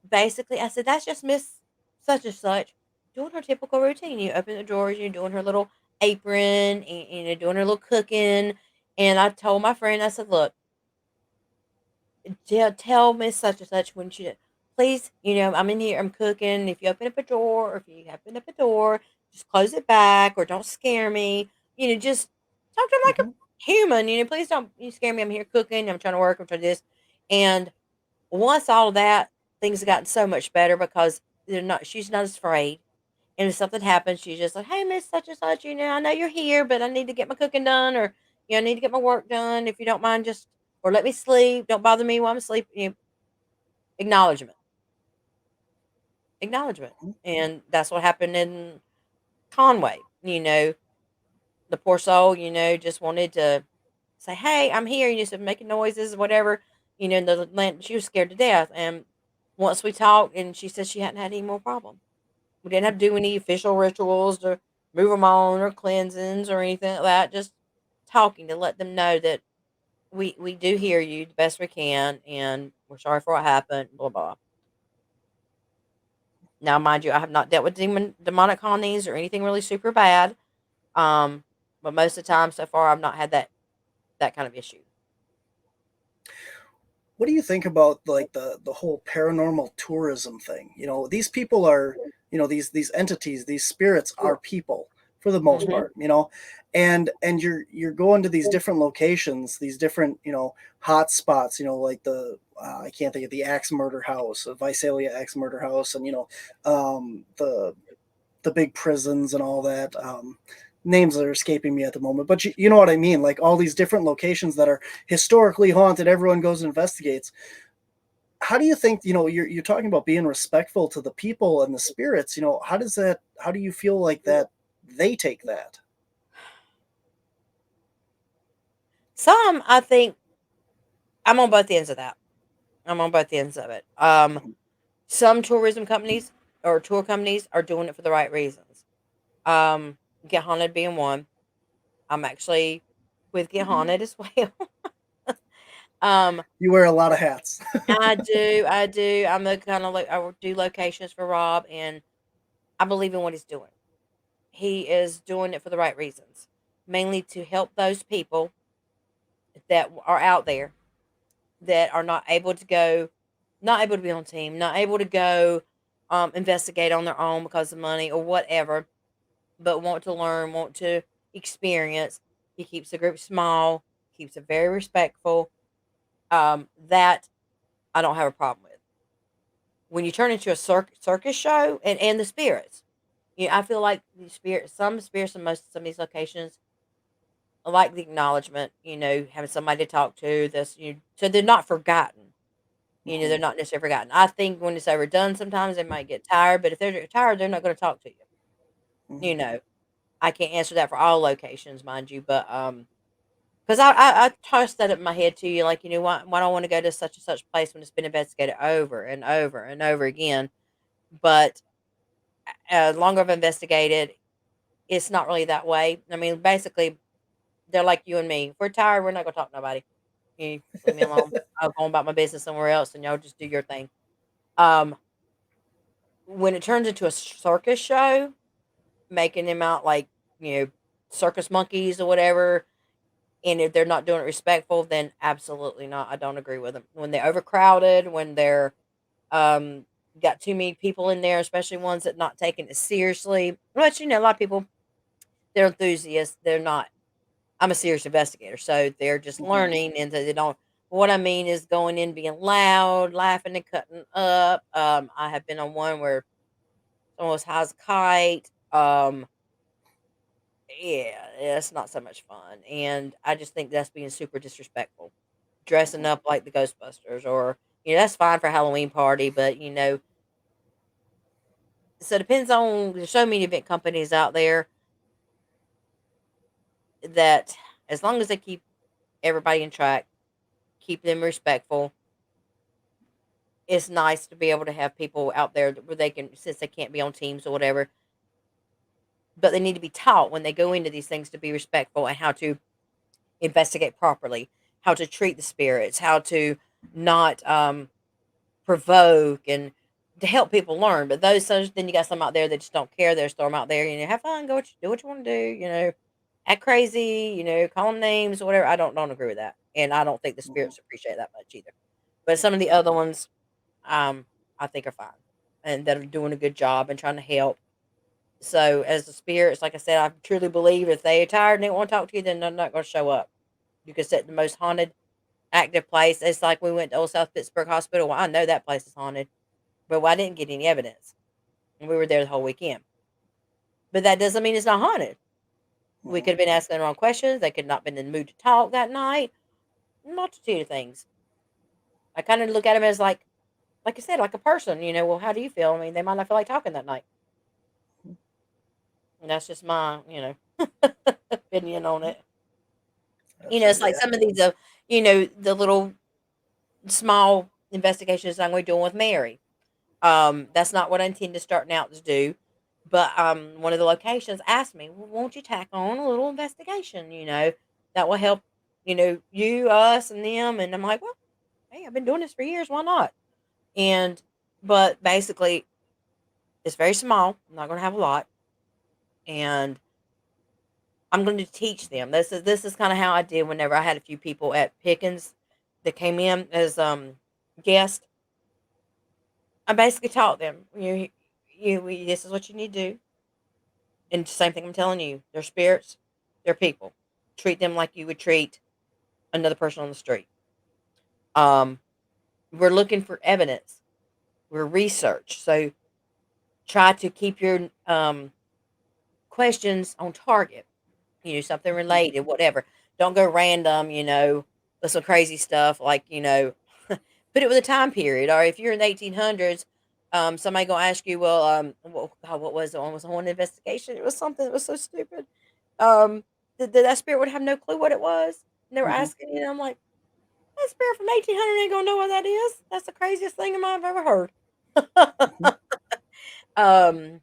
[SPEAKER 2] basically I said, that's just Miss such and such doing her typical routine. You open the drawers, you're doing her little apron and you're doing her little cooking. And I told my friend, I said, look, tell Miss such and such when she please, I'm in here, I'm cooking. If you open up a door or if you open up a door, just close it back or don't scare me. Just talk to him like a
[SPEAKER 1] Mhm.
[SPEAKER 2] human. Please don't you scare me. I'm here cooking. I'm trying to work. I'm trying to do this. And once all of that, things have gotten so much better because she's not as afraid. And if something happens, she's just like, hey, Miss such and such, I know you're here, but I need to get my cooking done or, I need to get my work done. If you don't mind, just, or let me sleep. Don't bother me while I'm asleep. Acknowledgement, acknowledgement.
[SPEAKER 1] Mhm.
[SPEAKER 2] And that's what happened in Conway. The poor soul, just wanted to say, hey, I'm here. You said making noises, whatever. And she was scared to death. And once we talked, and she said she hadn't had any more problems. We didn't have to do any official rituals to move them on or cleansings or anything like that. Just talking to let them know that we do hear you the best we can, and we're sorry for what happened. Blah blah. Now, mind you, I have not dealt with demonic hauntings or anything really super bad. Um, but most of the time so far, I've not had that kind of issue.
[SPEAKER 1] What do you think about like the whole paranormal tourism thing? These people are, these entities, these spirits are people for the most
[SPEAKER 2] Mhm.
[SPEAKER 1] part, and you're going to these different locations, these different, hot spots, like the I can't think of the Axe Murder House, Visalia Axe Murder House, and the big prisons and all that. Names are escaping me at the moment, but you know what I mean. Like all these different locations that are historically haunted, everyone goes and investigates. How do you think, you're talking about being respectful to the people and the spirits? How do you feel like that they take that?
[SPEAKER 2] Some, I think, I'm on both ends of that. I'm on both ends of it. Some tourism companies or tour companies are doing it for the right reasons. Um, Get Haunted being one. I'm actually with Get Haunted as well. um,
[SPEAKER 1] You wear a lot of hats.
[SPEAKER 2] I do. I'm the kind of like I do locations for Rob, and I believe in what he's doing. He is doing it for the right reasons, mainly to help those people that are out there that are not able to go, not able to be on team, not able to go investigate on their own because of money or whatever, but want to learn, want to experience. He keeps the group small, keeps it very respectful. That I don't have a problem with. When you turn into a circus show and the spirits, I feel like the spirit, some spirits in most some of these locations, I like the acknowledgement. Having somebody to talk to. So they're not forgotten. They're
[SPEAKER 1] Mhm,
[SPEAKER 2] not necessarily forgotten. I think when it's overdone, sometimes they might get tired. But if they're tired, they're not going to talk to you. You
[SPEAKER 1] mhm,
[SPEAKER 2] know, I can't answer that for all locations, mind you, but because I tossed that up in my head to you, like why do I want to go to such and such place when it's been investigated over and over and over again? But longer I've investigated, it's not really that way. I mean, basically, they're like you and me. If we're tired, we're not gonna talk to nobody. You just leave me alone. I'll go about my business somewhere else, and y'all just do your thing. Um, when it turns into a circus show, making them out like you know circus monkeys or whatever, and if they're not doing it respectful, then absolutely not. I don't agree with them. When they're overcrowded, when they're um got too many people in there, especially ones that not taking it seriously. Which a lot of people they're enthusiasts. They're not. I'm a serious investigator, so they're just
[SPEAKER 1] mhm,
[SPEAKER 2] learning, and they don't. What I mean is going in, being loud, laughing, and cutting up. I have been on one where someone was high as a kite. Yeah, it's not so much fun, and I just think that's being super disrespectful. Dressing
[SPEAKER 1] mhm,
[SPEAKER 2] up like the Ghostbusters, or that's fine for a Halloween party, but so it depends on. There's so many event companies out there that, as long as they keep everybody in track, keep them respectful, it's nice to be able to have people out there where they can, since they can't be on teams or whatever, but they need to be taught when they go into these things to be respectful and how to investigate properly, how to treat the spirits, how to not provoke, and to help people learn. But then you got some out there that just don't care. They just throw them out there. Have fun, do what you want to do. Act crazy. Call them names or whatever. I don't agree with that, and I don't think the
[SPEAKER 1] mhm,
[SPEAKER 2] spirits appreciate that much either. But some of the other ones, um, I think are fine, and that are doing a good job and trying to help. So as the spirits, like I said, I truly believe if they are tired and they want to talk to you, then they're not going to show up. You can set the most haunted, active place. It's like we went to Old South Pittsburgh Hospital. Well, I know that place is haunted, but I didn't get any evidence, and we were there the whole weekend. But that doesn't mean it's not haunted. We
[SPEAKER 1] mhm,
[SPEAKER 2] could have been asking the wrong questions. They could not been in the mood to talk that night. Multitude of things. I kind of look at them as like I said, like a person. Well, how do you feel? I mean, they might not feel like talking that night. And that's just my, opinion on it. It's
[SPEAKER 1] absolutely.
[SPEAKER 2] like some of these, the little small investigations I'm going to be doing with Mary. That's not what I intended starting out to do. But one of the locations asked me, well, won't you tack on a little investigation, that will help, you, us, and them. And I'm like, well, hey, I've been doing this for years. Why not? And, but basically, it's very small. I'm not going to have a lot. And I'm going to teach them. This is kind of how I did whenever I had a few people at Pickens that came in as guests. I basically taught them, this is what you need to do, and same thing I'm telling you. They're spirits, they're people. Treat them like you would treat another person on the street. Um, We're looking for evidence. We're research. So try to keep your questions on target. Something related, whatever. Don't go random, with some crazy stuff like, put it with a time period. Or if you're in the 1800s, somebody gonna ask you, well, God, what was it? One was on an investigation. It was something that was so stupid. Um, that spirit would have no clue what it was. And they were
[SPEAKER 1] Mhm,
[SPEAKER 2] asking, I'm like, that spirit from 1800 ain't gonna know what that is. That's the craziest thing I've ever heard.
[SPEAKER 1] mhm.
[SPEAKER 2] um,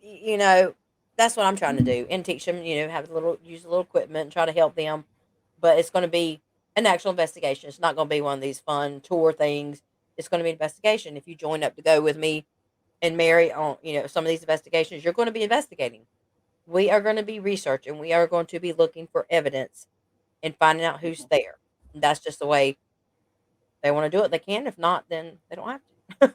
[SPEAKER 2] you know, that's what I'm trying to do and teach them, have use a little equipment and try to help them. But it's going to be an actual investigation. It's not going to be one of these fun tour things. It's going to be an investigation. If you join up to go with me and Mary on, some of these investigations, you're going to be investigating. We are going to be researching. We are going to be looking for evidence and finding out who's there. That's just the way they want to do it. They can. If not, then they don't have to.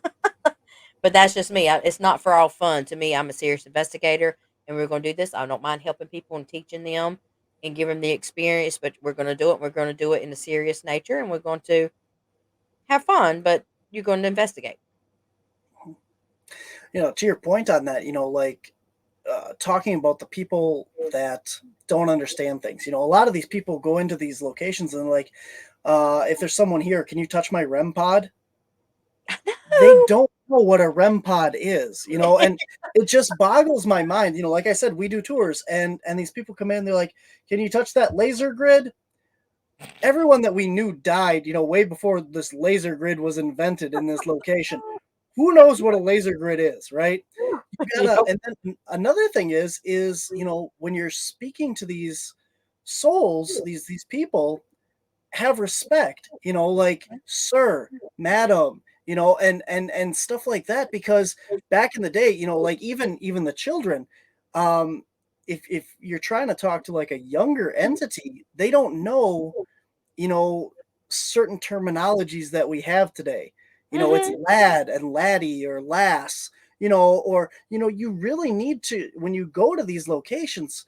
[SPEAKER 2] But that's just me. It's not for all fun. To me, I'm a serious investigator, and we're going to do this. I don't mind helping people and teaching them and giving them the experience, but we're going to do it. We're going to do it in a serious nature, and we're going to have fun, but you're going to investigate.
[SPEAKER 1] To your point on that, like talking about the people that don't understand things. A lot of these people go into these locations and like, if there's someone here, can you touch my REM pod? They
[SPEAKER 2] No.
[SPEAKER 1] don't know what a REM pod is, and it just boggles my mind. Like I said, we do tours, and these people come in, they're like, "Can you touch that laser grid?" Everyone that we knew died, way before this laser grid was invented in this location. Who knows what a laser grid is, right? You gotta,
[SPEAKER 2] Yep.
[SPEAKER 1] and then another thing is, when you're speaking to these souls, these people, have respect, like sir, madam, and stuff like that. Because back in the day, like even the children, um, if you're trying to talk to like a younger entity, they don't know, you know, certain terminologies that we have today. It's
[SPEAKER 2] Mhm.
[SPEAKER 1] lad and laddie or lass, or you really need to, when you go to these locations,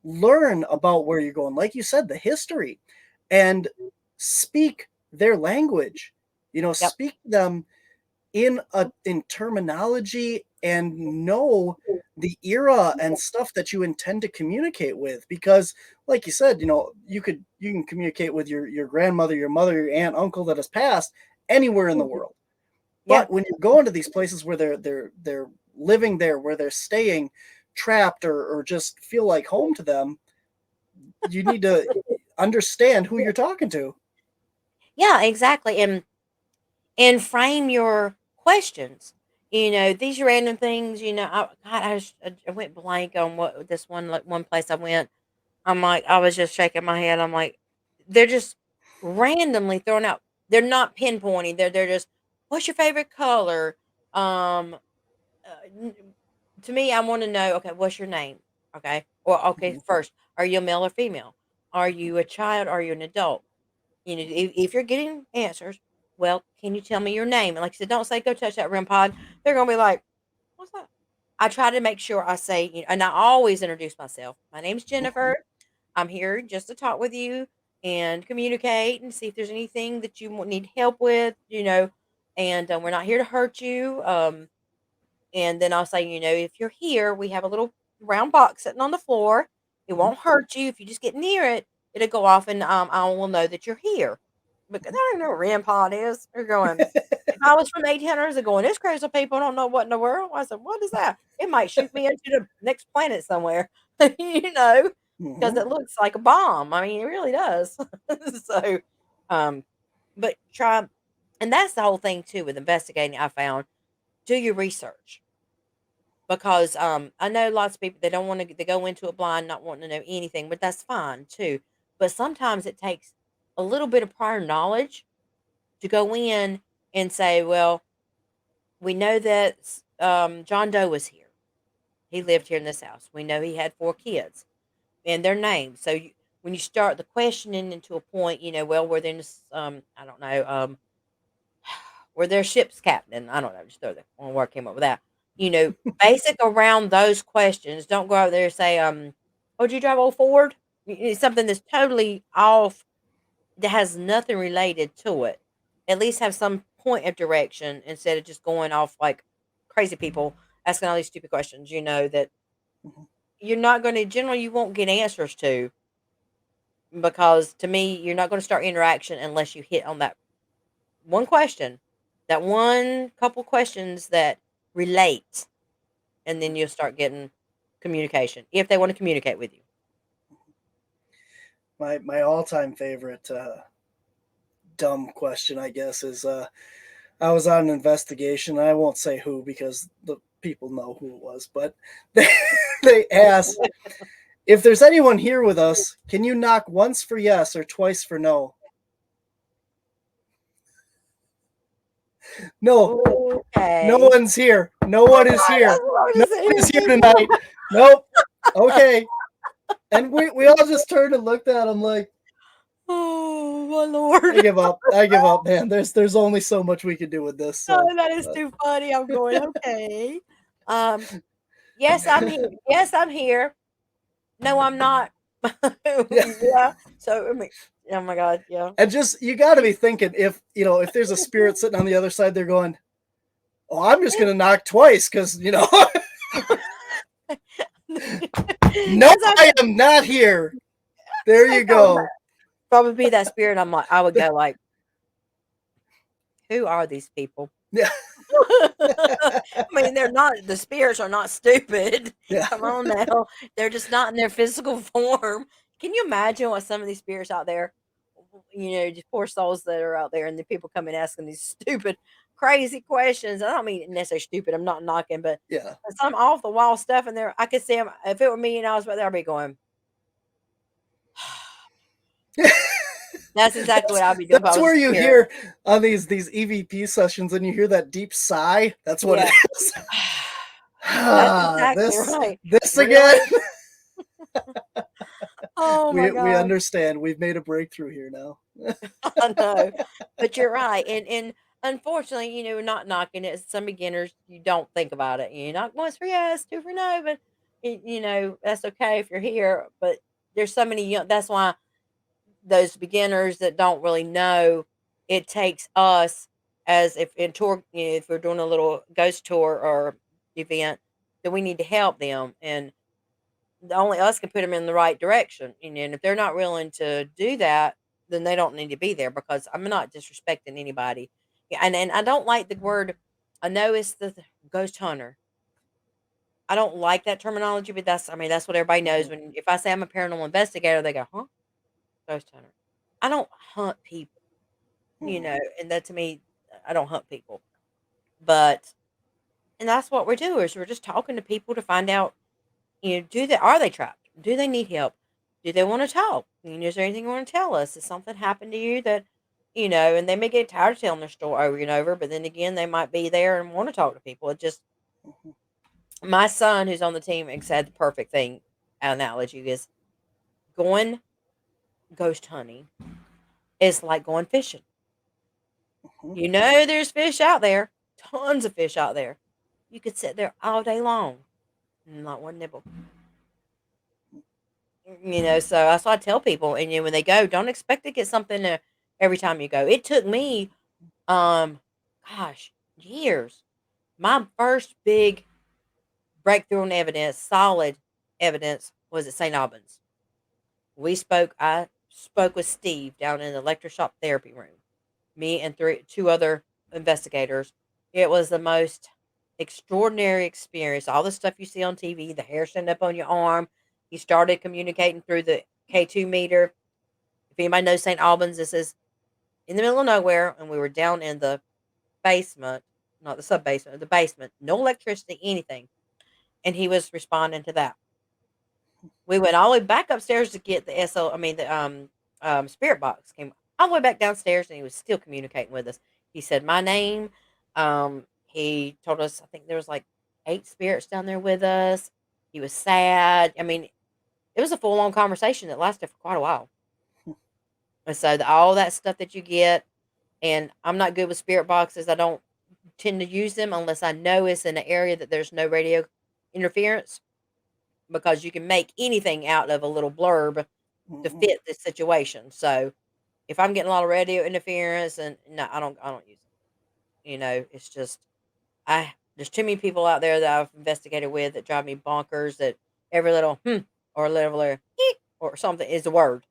[SPEAKER 1] learn about where you're going. Like you said, the history, and speak their language.
[SPEAKER 2] Yep.
[SPEAKER 1] Speak to them in terminology, and know the era and stuff that you intend to communicate with. Because like you said, you can communicate with your grandmother, your mother, your aunt, uncle that has passed anywhere in the world.
[SPEAKER 2] Yeah.
[SPEAKER 1] But when you're going to these places where they're living there, where they're staying trapped, or just feel like home to them, you need to understand who you're talking to.
[SPEAKER 2] Yeah, exactly. And frame your questions. These random things, I went blank on what this one, like one place I went. I'm like, I was just shaking my head. I'm like, they're just randomly throwing out. They're not pinpointing. They're just, what's your favorite color? Um, n- to me, I want to know. Okay, what's your name? Okay, or okay,
[SPEAKER 1] Mhm,
[SPEAKER 2] first, are you a male or female? Are you a child? Are you an adult? If you're getting answers, well, can you tell me your name? And like I said, don't say go touch that REM pod. They're gonna be like, what's that? I try to make sure I say, and I always introduce myself. My name's
[SPEAKER 1] mhm.
[SPEAKER 2] Jennifer. I'm here just to talk with you and communicate and see if there's anything that you need help with, and we're not here to hurt you. And then I'll say, if you're here, we have a little round box sitting on the floor. It
[SPEAKER 1] Mhm.
[SPEAKER 2] won't hurt you. If you just get near it, it'll go off and I will know that you're here. Because I don't know what REM pod is. They're going, if I was from 1800s and going, this crazy people don't know what in the world. I said, what is that? It might shoot me into the next planet somewhere, you know, because
[SPEAKER 1] Mhm.
[SPEAKER 2] it looks like a bomb. I mean, it really does. So, um, but try, and that's the whole thing too with investigating. I found, do your research, because I know lots of people, they don't want to, they go into it blind, not wanting to know anything, but that's fine too. But sometimes it takes a little bit of prior knowledge to go in and say, well, we know that John Doe was here. He lived here in this house. We know he had 4 kids and their names. So when you start the questioning into a point, well, we're then, I don't know, were their ship's captain? I don't know. Just throw that one word, came up with that. You know, basic around those questions. Don't go out there and say, "Oh, did you drive old Ford?" It's something that's totally off, that has nothing related to it. at least have some point of direction instead of just going off like crazy people asking all these stupid questions, that
[SPEAKER 1] Mhm.
[SPEAKER 2] you're not going to, generally, you won't get answers to, because to me, you're not going to start interaction unless you hit on that one question, that one couple questions that relate, and then you'll start getting communication if they want to communicate with you.
[SPEAKER 1] My all time favorite dumb question, I guess, is I was on an investigation. I won't say who because the people know who it was, but they, they asked, if there's anyone here with us, can you knock once for yes or twice for no? No, no
[SPEAKER 2] Okay.
[SPEAKER 1] one's here. No one is
[SPEAKER 2] Right, that's
[SPEAKER 1] here.
[SPEAKER 2] what I was
[SPEAKER 1] No
[SPEAKER 2] just
[SPEAKER 1] one is
[SPEAKER 2] saying.
[SPEAKER 1] here tonight. Nope. Okay. And we all just turned and looked at him like,
[SPEAKER 2] Oh my
[SPEAKER 1] I
[SPEAKER 2] lord.
[SPEAKER 1] give up. I give up, man. There's only so much we can do with this. So
[SPEAKER 2] Oh, that is too funny. I'm going, okay. Um, yes, I'm here. Yes, I'm here. No, I'm not.
[SPEAKER 1] yeah.
[SPEAKER 2] Yeah. So I mean, oh my god, yeah.
[SPEAKER 1] And just you gotta be thinking if if there's a spirit sitting on the other side, they're going, oh, I'm just gonna knock twice because no,
[SPEAKER 2] As I
[SPEAKER 1] I am not here. There
[SPEAKER 2] I
[SPEAKER 1] you
[SPEAKER 2] thought about
[SPEAKER 1] go.
[SPEAKER 2] probably be that spirit, I'm like, I would go like, who are these people?
[SPEAKER 1] Yeah.
[SPEAKER 2] I mean, they're not, the spirits are not stupid.
[SPEAKER 1] Yeah.
[SPEAKER 2] Come on now. They're just not in their physical form. Can you imagine what some of these spirits out there, just poor souls that are out there, and the people come in asking these stupid, crazy questions. I don't mean necessarily stupid. I'm not knocking, but
[SPEAKER 1] Yeah.
[SPEAKER 2] some off the wall stuff in there. I could see them. If it were me and I was right there, I'd be going, that's exactly
[SPEAKER 1] that's
[SPEAKER 2] what I'd be doing if I
[SPEAKER 1] that's
[SPEAKER 2] was a
[SPEAKER 1] where you
[SPEAKER 2] spirit.
[SPEAKER 1] hear on these EVP sessions and you hear that deep sigh. That's what it
[SPEAKER 2] Yeah.
[SPEAKER 1] is.
[SPEAKER 2] That's
[SPEAKER 1] Ah,
[SPEAKER 2] exactly
[SPEAKER 1] this
[SPEAKER 2] right.
[SPEAKER 1] this again.
[SPEAKER 2] Really? Oh my
[SPEAKER 1] We
[SPEAKER 2] god.
[SPEAKER 1] understand. We've made a breakthrough here now.
[SPEAKER 2] I know. But you're right. And unfortunately, not knocking it. Some beginners, you don't think about it. You knock once for yes, two for no, but that's okay if you're here. But there's so many young, that's why those beginners that don't really know, it takes us, as if in tour, if we're doing a little ghost tour or event, that we need to help them, and only us can put them in the right direction. And if they're not willing to do that, then they don't need to be there, because I'm not disrespecting anybody. Yeah, and I don't like the word. I know it's the ghost hunter. I don't like that terminology, but that's what everybody knows.
[SPEAKER 1] Mhm,
[SPEAKER 2] When if I say I'm a paranormal investigator, they go, "Huh, ghost hunter." I don't hunt people,
[SPEAKER 1] mhm,
[SPEAKER 2] and that to me, I don't hunt people. But and that's what we're doing, is we're just talking to people to find out, are they trapped? Do they need help? Do they want to talk? Is there anything you want to tell us? Has something happened to you that, and they may get tired of telling their story over and over, but then again, they might be there and want to talk to people. It just,
[SPEAKER 1] mhm,
[SPEAKER 2] my son who's on the team said the perfect thing analogy is going ghost hunting is like going fishing.
[SPEAKER 1] mhm.
[SPEAKER 2] There's fish out there, tons of fish out there. You could sit there all day long and not one nibble. So that's why I tell people, and when they go, don't expect to get something every time you go. It took me, um, gosh, years. My first big breakthrough in evidence, solid evidence, was at St. Albans. I spoke with Steve down in the electroshock therapy room. Me and two other investigators. It was the most extraordinary experience. All the stuff you see on TV, the hair standing up on your arm. He started communicating through the K2 meter. If anybody knows St. Albans, this is in the middle of nowhere, and we were down in the basement, not the sub basement, the basement, no electricity, anything. And he was responding to that. We went all the way back upstairs to get the spirit box. Came all the way back downstairs, and he was still communicating with us. He said my name. He told us, I think there was like 8 spirits down there with us. He was sad. I mean, it was a full on conversation that lasted for quite a while. And so all that stuff that you get, and I'm not good with spirit boxes. I don't tend to use them unless I know it's in an area that there's no radio interference, because you can make anything out of a little blurb to
[SPEAKER 1] Mhm.
[SPEAKER 2] fit this situation. So, If I'm getting a lot of radio interference, and no, I don't use it. It's just I there's too many people out there that I've investigated with that drive me bonkers. That every little or little eek or something is the word.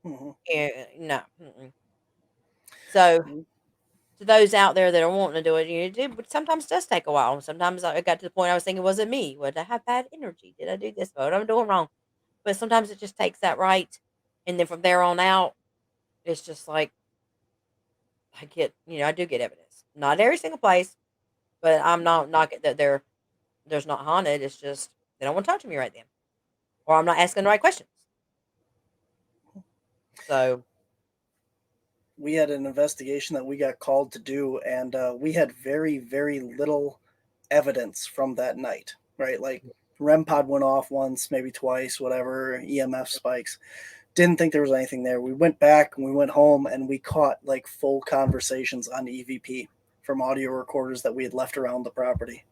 [SPEAKER 1] Mhm.
[SPEAKER 2] No. Mm-mm. So to those out there that are wanting to do it, but sometimes it does take a while. Sometimes I got to the point I was thinking, was it me? Would I have bad energy? Did I do this? What I'm doing wrong? But sometimes it just takes that right, and then from there on out, it's just like I do get evidence. Not every single place, but I'm not knocking that there's not haunted. It's just they don't want to talk to me right then, or I'm not asking the right questions. So,
[SPEAKER 1] We had an investigation that we got called to do, and we had very, very little evidence from that night, right? Like REM pod went off once, maybe twice, whatever, EMF spikes. Didn't think there was anything there. We went back and we went home and we caught like full conversations on EVP from audio recorders that we had left around the property.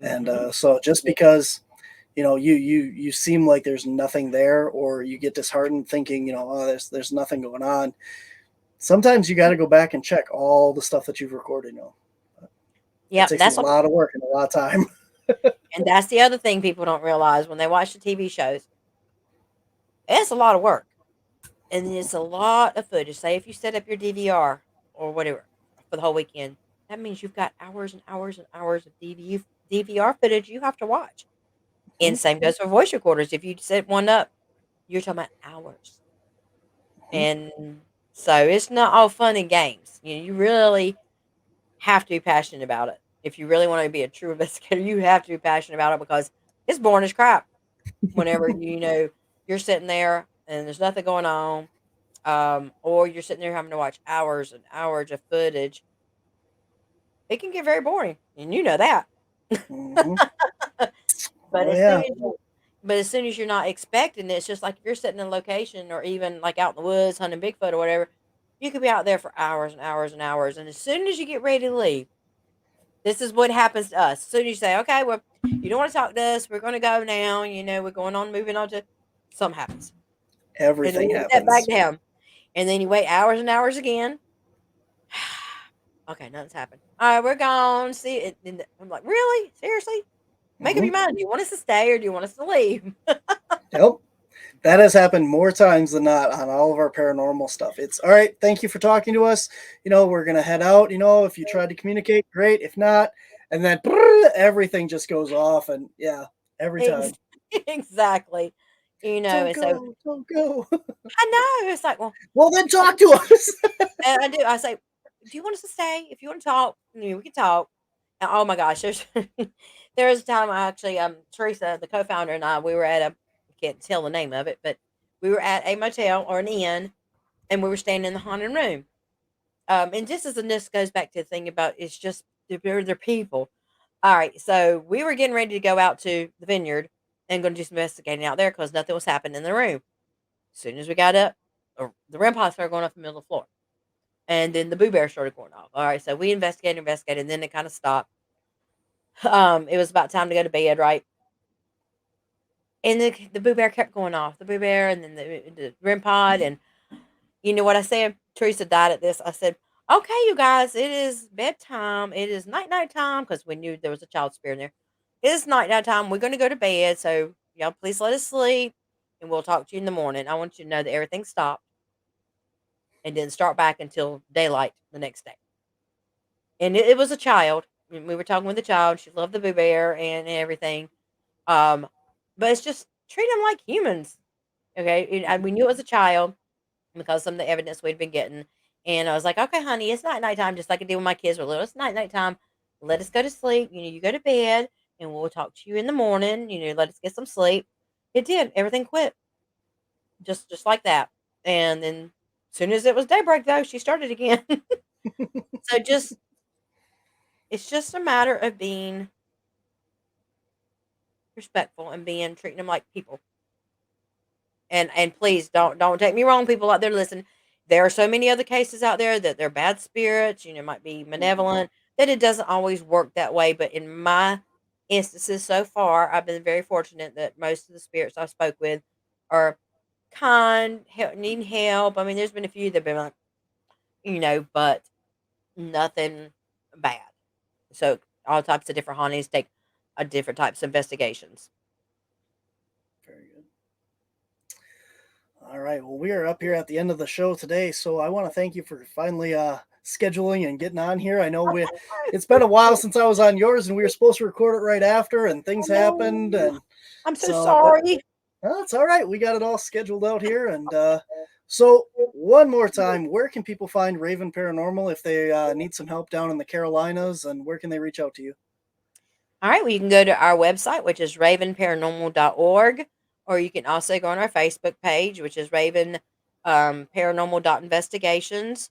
[SPEAKER 1] And
[SPEAKER 2] hmm
[SPEAKER 1] so just because you seem like there's nothing there, or you get disheartened thinking, oh, there's nothing going on. Sometimes you got to go back and check all the stuff that you've recorded. It
[SPEAKER 2] yeah,
[SPEAKER 1] takes a lot of work and a lot of time.
[SPEAKER 2] and that's the other thing people don't realize when they watch the TV shows. It's a lot of work. And it's a lot of footage. Say if you set up your DVR or whatever for the whole weekend, that means you've got hours and hours and hours of DVR footage you have to watch. And
[SPEAKER 1] Mhm,
[SPEAKER 2] same goes for voice recorders. If you set one up, you're talking about hours.
[SPEAKER 1] mhm.
[SPEAKER 2] And so it's not all fun and games. You really have to be passionate about it. If you really want to be a true investigator, you have to be passionate about it because it's boring as crap whenever you're sitting there and there's nothing going on, or you're sitting there having to watch hours and hours of footage. It can get very boring, and you know that.
[SPEAKER 1] Mhm.
[SPEAKER 2] but
[SPEAKER 1] Oh
[SPEAKER 2] as soon
[SPEAKER 1] yeah.
[SPEAKER 2] as you, but as soon as you're not expecting it, it's just like if you're sitting in a location or even like out in the woods hunting Bigfoot or whatever, you could be out there for hours and hours and hours. And as soon as you get ready to leave, this is what happens to us. As soon as you say, "Okay, well, you don't want to talk to us. We're going to go now. We're going on, moving on to," something happens, and then
[SPEAKER 1] Everything
[SPEAKER 2] you step back
[SPEAKER 1] happens.
[SPEAKER 2] down, and then you wait hours and hours again. Okay, nothing's happened. All right, we're gone. See it. And I'm like, really? Seriously? Make up
[SPEAKER 1] Hmm.
[SPEAKER 2] your mind. Do you want us to stay or do you want us to leave?
[SPEAKER 1] Yep. That has happened more times than not on all of our paranormal stuff. It's all right. Thank you for talking to us. We're gonna head out. If you tried to communicate, great. If not, and then everything just goes off. And yeah, every
[SPEAKER 2] Ex-
[SPEAKER 1] time.
[SPEAKER 2] exactly.
[SPEAKER 1] Don't
[SPEAKER 2] And so
[SPEAKER 1] go. Don't go.
[SPEAKER 2] I know it's like, well,
[SPEAKER 1] Well, then talk to us.
[SPEAKER 2] and I do. I say, do you want us to stay? If you want to talk, we can talk. And oh my gosh, there was a time I actually, Teresa, the co-founder, and I, we were at a, I can't tell the name of it, but we were at a motel or an inn, and we were staying in the haunted room. And just as and this goes back to the thing about it's just they're people. All right, so we were getting ready to go out to the vineyard and going to do some investigating out there because nothing was happening in the room. As soon as we got up, the REM pod started going off in the middle of the floor, and then the boo bear started going off. All right, so we investigated, and then it kind of stopped. It was about time to go to bed, right? And the boo bear kept going off, the boo bear, and then the REM pod, and you know what I said? Teresa died at this. I said, "Okay, you guys, it is bedtime. It is night time because we knew there was a child spirit in there. It is night time. We're going to go to bed. So y'all, please let us sleep, and we'll talk to you in the morning. I want you to know that everything stopped and didn't start back until daylight the next day. And it was a child. And we were talking with the child. She loved the boo bear and everything. Um, but it's just treat them like humans, okay? And we knew it was a child because some of the evidence we'd been getting. And I was like, okay, honey, it's not nighttime, just like I did when my kids were little. It's nighttime. Let us go to sleep. You go to bed and we'll talk to you in the morning. Let us get some sleep. It did. Everything quit. Just like that. And then as soon as it was daybreak though, she started again. So just it's just a matter of being respectful and being treating them like people. And please don't take me wrong, people out there listen. There are so many other cases out there that they're bad spirits, might be
[SPEAKER 1] Mhm.
[SPEAKER 2] malevolent, that it doesn't always work that way. But in my instances so far, I've been very fortunate that most of the spirits I spoke with are kind, needing help. I mean, there's been a few that have been like, but nothing bad. So all types of different hauntings take different types of investigations.
[SPEAKER 1] Very good. All right. Well, we are up here at the end of the show today, so I want to thank you for finally scheduling and getting on here. I know it's been a while since I was on yours, and we were supposed to record it right after, and things
[SPEAKER 2] Oh
[SPEAKER 1] happened,
[SPEAKER 2] no,
[SPEAKER 1] and
[SPEAKER 2] I'm so
[SPEAKER 1] so but
[SPEAKER 2] sorry.
[SPEAKER 1] it's all right. We got it all scheduled out here, and so one more time, where can people find Raven Paranormal if they need some help down in the Carolinas, and where can they reach out to you?
[SPEAKER 2] All right, well, you can go to our website, which is ravenparanormal.org, or you can also go on our Facebook page, which is Raven Paranormal.investigations.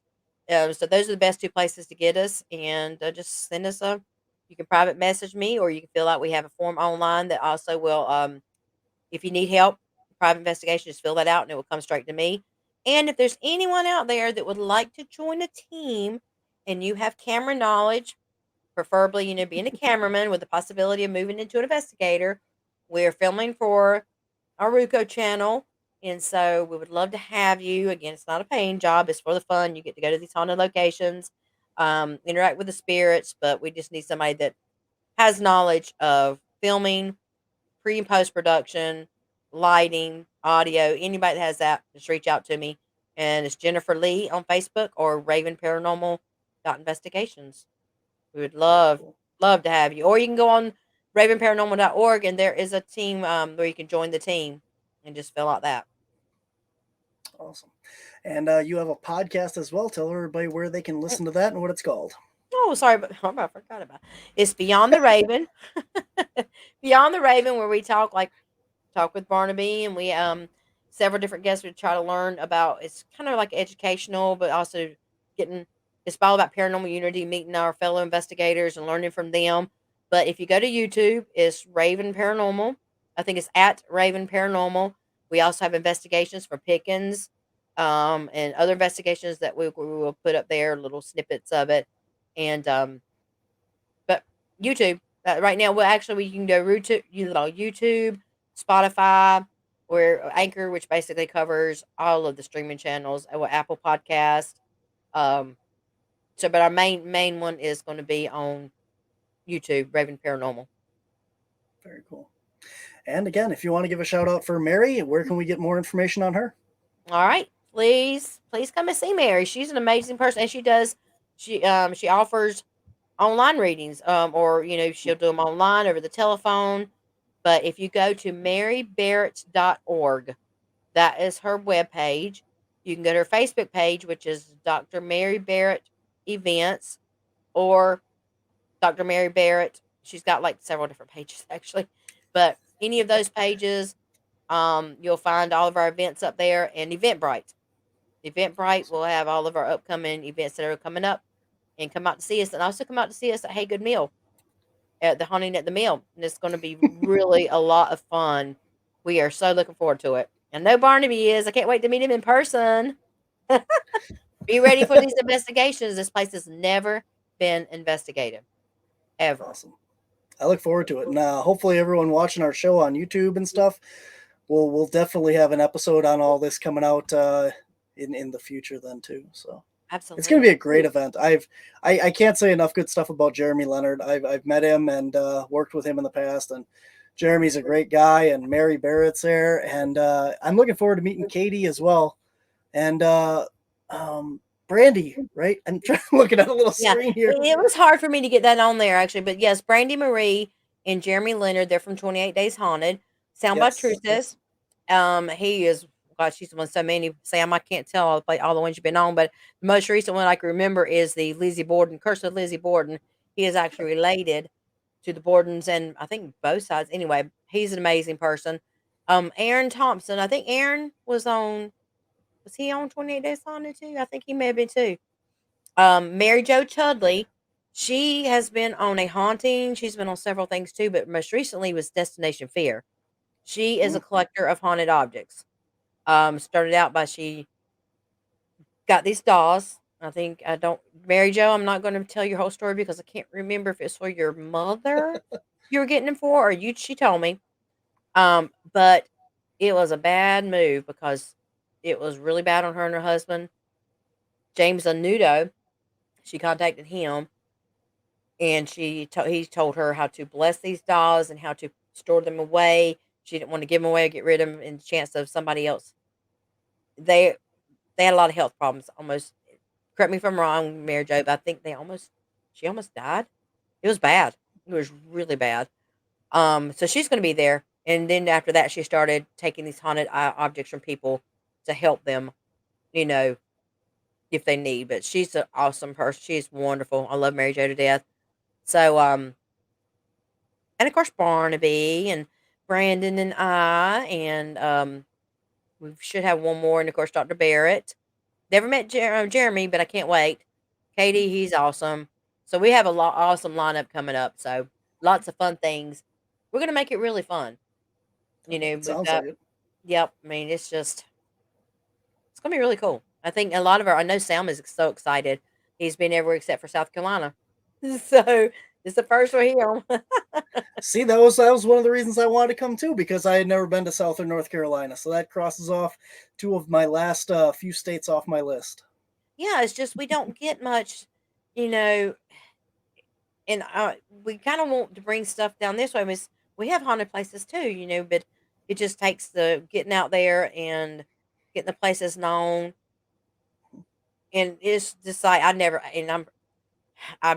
[SPEAKER 2] So those are the best two places to get us, and just send us a. You can private message me, or you can fill out. We have a form online that also will, if you need help, private investigation, just fill that out, and it will come straight to me. And if there's anyone out there that would like to join a team, and you have camera knowledge, preferably, being a cameraman with the possibility of moving into an investigator. We're filming for our Ruco channel, and so we would love to have you. Again, it's not a paying job; it's for the fun. You get to go to these haunted locations, interact with the spirits, but we just need somebody that has knowledge of filming, pre and post production, lighting, audio. Anybody that has that, just reach out to me. And it's Jennifer Lee on Facebook or Raven Paranormal Investigations. We would
[SPEAKER 1] Very
[SPEAKER 2] love
[SPEAKER 1] cool.
[SPEAKER 2] love to have you. Or you can go on ravenparanormal.org and there is a team where you can join the team and just fill out that.
[SPEAKER 1] Awesome. And you have a podcast as well. Tell everybody where they can
[SPEAKER 2] Mm,
[SPEAKER 1] listen to that and what it's called.
[SPEAKER 2] Oh, sorry, but I forgot about it. It's Beyond the Raven. Beyond the Raven, where we talk with Barnaby, and we several different guests we try to learn about. It's kind of like educational, but also getting it's all about paranormal unity, meeting our fellow investigators and learning from them. But if you go to YouTube, it's Raven Paranormal. I think it's at Raven Paranormal. We also have investigations for Pickens, and other investigations that we will put up there, little snippets of it, and but YouTube. Right now, well, actually, we can go YouTube, Spotify, or Anchor, which basically covers all of the streaming channels, Apple Podcast. Um, but our main one is going to be on YouTube, Raven Paranormal.
[SPEAKER 1] Very cool. And again, if you want to give a shout out for Mary, where can we get more information on her?
[SPEAKER 2] All right, please come and see Mary. She's an amazing person, and she offers online readings, or she'll do them online over the telephone. But if you go to marybarrett.org, that is her webpage. You can go to her Facebook page, which is Dr. Mary Barrett Events, or Dr. Mary Barrett. She's got like several different pages actually, but any of those pages, you'll find all of our events up there. And Eventbrite. Eventbrite
[SPEAKER 1] Awesome.
[SPEAKER 2] will have all of our upcoming events that are coming up, and come out to see us, and also come out to see us at Hagood Mill, at the Haunting at the Mill, and it's going to be really a lot of fun. We are so looking forward to it. I know Barnaby is. I can't wait to meet him in person. Be ready for these investigations. This place has never been investigated, ever.
[SPEAKER 1] Awesome. I look forward to it, and hopefully everyone watching our show on YouTube and stuff, we'll definitely have an episode on all this coming out in the future then too. So it's going to be
[SPEAKER 2] Absolutely.
[SPEAKER 1] a great event. I can't say enough good stuff about Jeremy Leonard. I've met him and worked with him in the past, and Jeremy's a great guy, and Mary Barrett's there, and I'm looking forward to meeting Katie as well, and um, Brandy. Right? I'm looking at a little
[SPEAKER 2] Yeah,
[SPEAKER 1] screen here.
[SPEAKER 2] it was hard for me to get that on there actually, but yes, Brandy Marie and Jeremy Leonard, they're from 28 Days Haunted. Sound by
[SPEAKER 1] Yes,
[SPEAKER 2] Truthess. He is, God, she's the one so many. Sam, I can't tell all the ones you've been on, but the most recent one I can remember is the Lizzie Borden, Curse of Lizzie Borden. He is actually related to the Bordens, and I think both sides. Anyway, he's an amazing person. Aaron Thompson, I think Aaron was he on 28 Days Haunted too? I think he may have been too. Mary Jo Chudley, she has been on a haunting. She's been on several things too, but most recently was Destination Fear. She is a
[SPEAKER 1] mm,
[SPEAKER 2] collector of haunted objects. Started out by she got these dolls. I think I don't Mary Jo, I'm not going to tell your whole story because I can't remember if it's for your mother you were getting them for, or you she told me. But It was a bad move because it was really bad on her and her husband, James Anudo. She contacted him, and he told her how to bless these dolls and how to store them away. She didn't want to give them away or get rid of them in the chance of somebody else. They they had a lot of health problems. Almost, correct me if I'm wrong, Mary Jo, but I think she almost died. It was bad. It was really bad. So she's going to be there, and then after that, she started taking these haunted objects from people to help them. You know, if they need. But she's an awesome person. She's wonderful. I love Mary Jo to death. So and of course Barnaby and Brandon and I, and we should have one more, and of course Dr. Barrett. Never met Jeremy, but I can't wait. Katie, he's awesome. So we have a lot awesome lineup coming up. So lots of fun things. We're gonna make it really fun. We've
[SPEAKER 1] Sounds like
[SPEAKER 2] got
[SPEAKER 1] it.
[SPEAKER 2] yep. I mean, it's gonna be really cool. I think a lot of I know Sam is so excited. He's been everywhere except for South Carolina. So it's the first for him.
[SPEAKER 1] See, that was one of the reasons I wanted to come too, because I had never been to Southern North Carolina. So that crosses off two of my last few states off my list.
[SPEAKER 2] Yeah, it's just we don't get much, you know, and we kind of want to bring stuff down this way. We have haunted places too, but it just takes the getting out there and getting the places known. And it's just like I've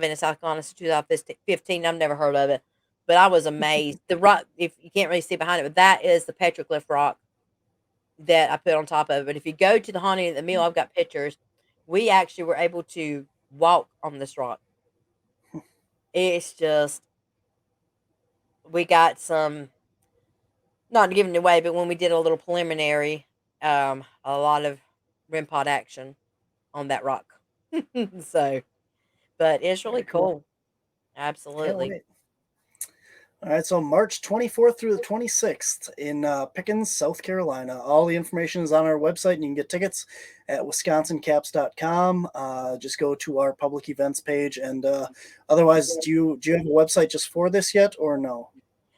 [SPEAKER 2] been in South Carolina since 2015. I've never heard of it, but I was amazed. The rock, if you can't really see behind it, but that is the petroglyph rock that I put on top of it. But if you go to the haunting at the mill, I've got pictures. We actually were able to walk on this rock. It's just we got some, not giving it away, but when we did a little preliminary, a lot of REM pod action on that rock. So, but it's really
[SPEAKER 1] Very cool.
[SPEAKER 2] cool.
[SPEAKER 1] Can't
[SPEAKER 2] Absolutely.
[SPEAKER 1] wait. All right, so March 24th through the 26th in Pickens, South Carolina. All the information is on our website, and you can get tickets at wisconsincaps.com. Just go to our public events page. And otherwise, do you have a website just for this yet, or no?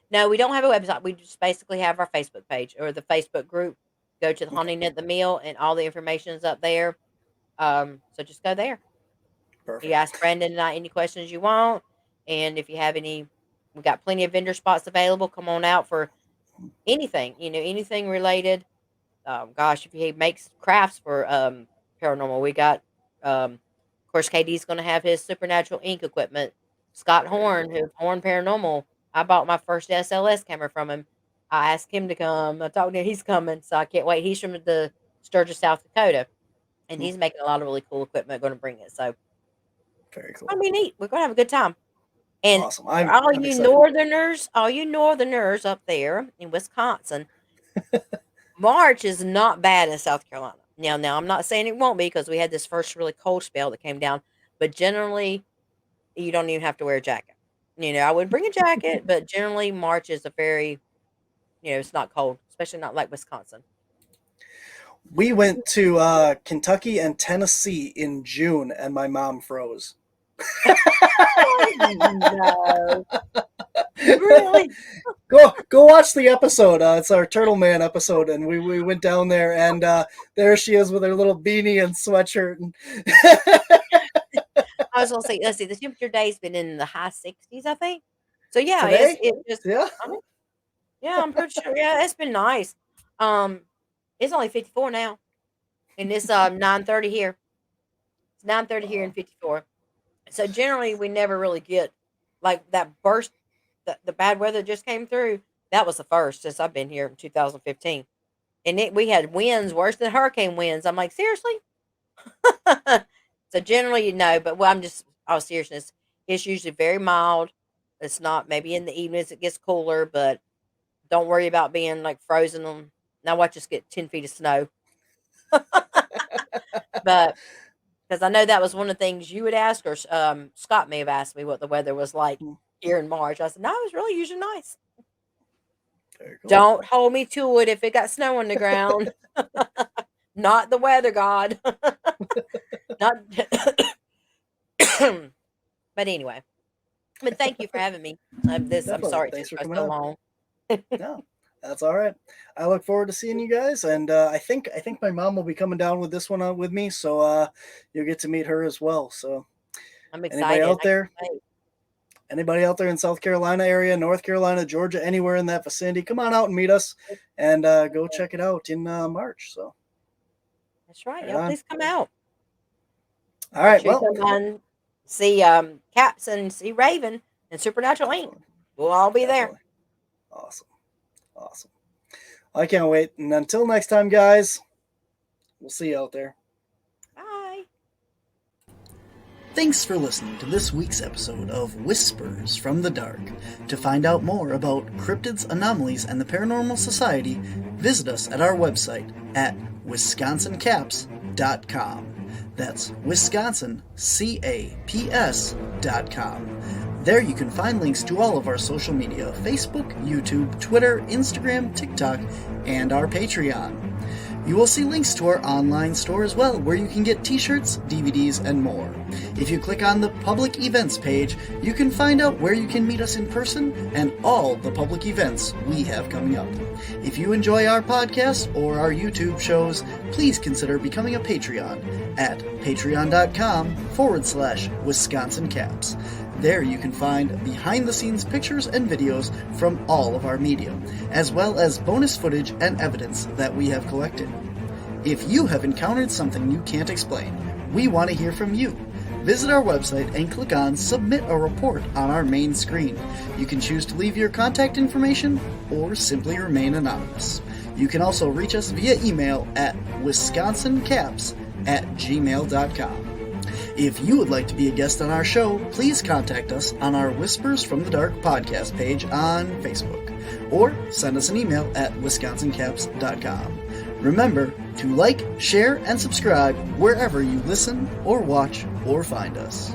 [SPEAKER 2] No, we don't have a website. We just basically have our Facebook page or the Facebook group. Go to the
[SPEAKER 1] Okay,
[SPEAKER 2] haunting at the mill, and all the information is up there. So just go there. You
[SPEAKER 1] perfect.
[SPEAKER 2] ask Brandon and I any questions you want, and if you have any, we got plenty of vendor spots available. Come on out for anything, anything related. Gosh, if he makes crafts for paranormal, we got of course KD's going to have his supernatural ink equipment. Scott
[SPEAKER 1] Very
[SPEAKER 2] Horn,
[SPEAKER 1] cool.
[SPEAKER 2] who's Horn Paranormal, I bought my first SLS camera from him. I asked him to come. I told him he's coming, so I can't wait. He's from the Sturgis, South Dakota, and
[SPEAKER 1] Hmm,
[SPEAKER 2] he's making a lot of really cool equipment. Going to bring it, so
[SPEAKER 1] very
[SPEAKER 2] it's going to
[SPEAKER 1] cool.
[SPEAKER 2] be neat. We're going to have a good time. And
[SPEAKER 1] Awesome.
[SPEAKER 2] for
[SPEAKER 1] I'm excited.
[SPEAKER 2] all you northerners up there in Wisconsin, March is not bad in South Carolina. Now I'm not saying it won't be because we had this first really cold spell that came down, but generally you don't even have to wear a jacket. I would bring a jacket, but generally March is a very, it's not cold, especially not like Wisconsin.
[SPEAKER 1] We went to Kentucky and Tennessee in June, and my mom froze.
[SPEAKER 2] No, really?
[SPEAKER 1] Go watch the episode. It's our Turtle Man episode, and we went down there, and there she is with her little beanie and sweatshirt. And
[SPEAKER 2] I was gonna say, let's see, the temperature day's been in the high 60s, I think. So yeah,
[SPEAKER 1] today,
[SPEAKER 2] it just,
[SPEAKER 1] yeah,
[SPEAKER 2] yeah, I'm pretty sure. Yeah, it's been nice. Um, it's only 54 now, and it's 9:30 here. It's 9:30 here in 54. So generally, we never really get like that burst. The bad weather just came through. That was the first since I've been here in 2015, and we had winds worse than hurricane winds. I'm like, seriously. So generally, but well, I'm just all seriousness. It's usually very mild. It's not maybe in the evenings it gets cooler, but don't worry about being like frozen on. Now watch us get 10 feet of snow. But because I know that was one of the things you would ask, or Scott may have asked me what the weather was like
[SPEAKER 1] hmm,
[SPEAKER 2] here in March. I said, no, it was really usually nice.
[SPEAKER 1] very cool.
[SPEAKER 2] Don't hold me to it if it got snow on the ground. Not the weather god. Not. But anyway, but thank you for having me. I'm
[SPEAKER 1] Definitely.
[SPEAKER 2] sorry it took
[SPEAKER 1] Thanks for
[SPEAKER 2] us
[SPEAKER 1] coming
[SPEAKER 2] so
[SPEAKER 1] on.
[SPEAKER 2] long.
[SPEAKER 1] No, That's all right. I look forward to seeing you guys, and I think my mom will be coming down with this one with me, so you'll get to meet her as well. So
[SPEAKER 2] I'm
[SPEAKER 1] anybody
[SPEAKER 2] excited.
[SPEAKER 1] out
[SPEAKER 2] I can't
[SPEAKER 1] there,
[SPEAKER 2] wait.
[SPEAKER 1] anybody out there in South Carolina area, North Carolina, Georgia, anywhere in that vicinity, come on out and meet us, and go check it out in March. So
[SPEAKER 2] That's right.
[SPEAKER 1] right
[SPEAKER 2] Y'all
[SPEAKER 1] on.
[SPEAKER 2] please come out.
[SPEAKER 1] All
[SPEAKER 2] Make
[SPEAKER 1] right.
[SPEAKER 2] sure you
[SPEAKER 1] Well,
[SPEAKER 2] come on, see Caps and see Raven and Supernatural Inc.
[SPEAKER 1] definitely,
[SPEAKER 2] We'll all be there.
[SPEAKER 1] definitely, awesome, awesome. I can't wait. And until next time, guys, we'll see you out there.
[SPEAKER 2] Bye.
[SPEAKER 1] Thanks for listening to this week's episode of Whispers from the Dark. To find out more about cryptids, anomalies, and the Paranormal Society, visit us at our website at wisconsincaps.com. That's wisconsincaps.com. There you can find links to all of our social media: Facebook, YouTube, Twitter, Instagram, TikTok, and our Patreon. You will see links to our online store as well, where you can get t-shirts, DVDs, and more. If you click on the public events page, you can find out where you can meet us in person and all the public events we have coming up. If you enjoy our podcast or our YouTube shows, please consider becoming a Patreon at patreon.com/Wisconsin Caps. There you can find behind-the-scenes pictures and videos from all of our media, as well as bonus footage and evidence that we have collected. If you have encountered something you can't explain, we want to hear from you. Visit our website and click on Submit a Report on our main screen. You can choose to leave your contact information or simply remain anonymous. You can also reach us via email at wisconsincaps@gmail.com. If you would like to be a guest on our show, please contact us on our Whispers from the Dark podcast page on Facebook, or send us an email at wisconsincaps.com. Remember to like, share, and subscribe wherever you listen or watch or find us.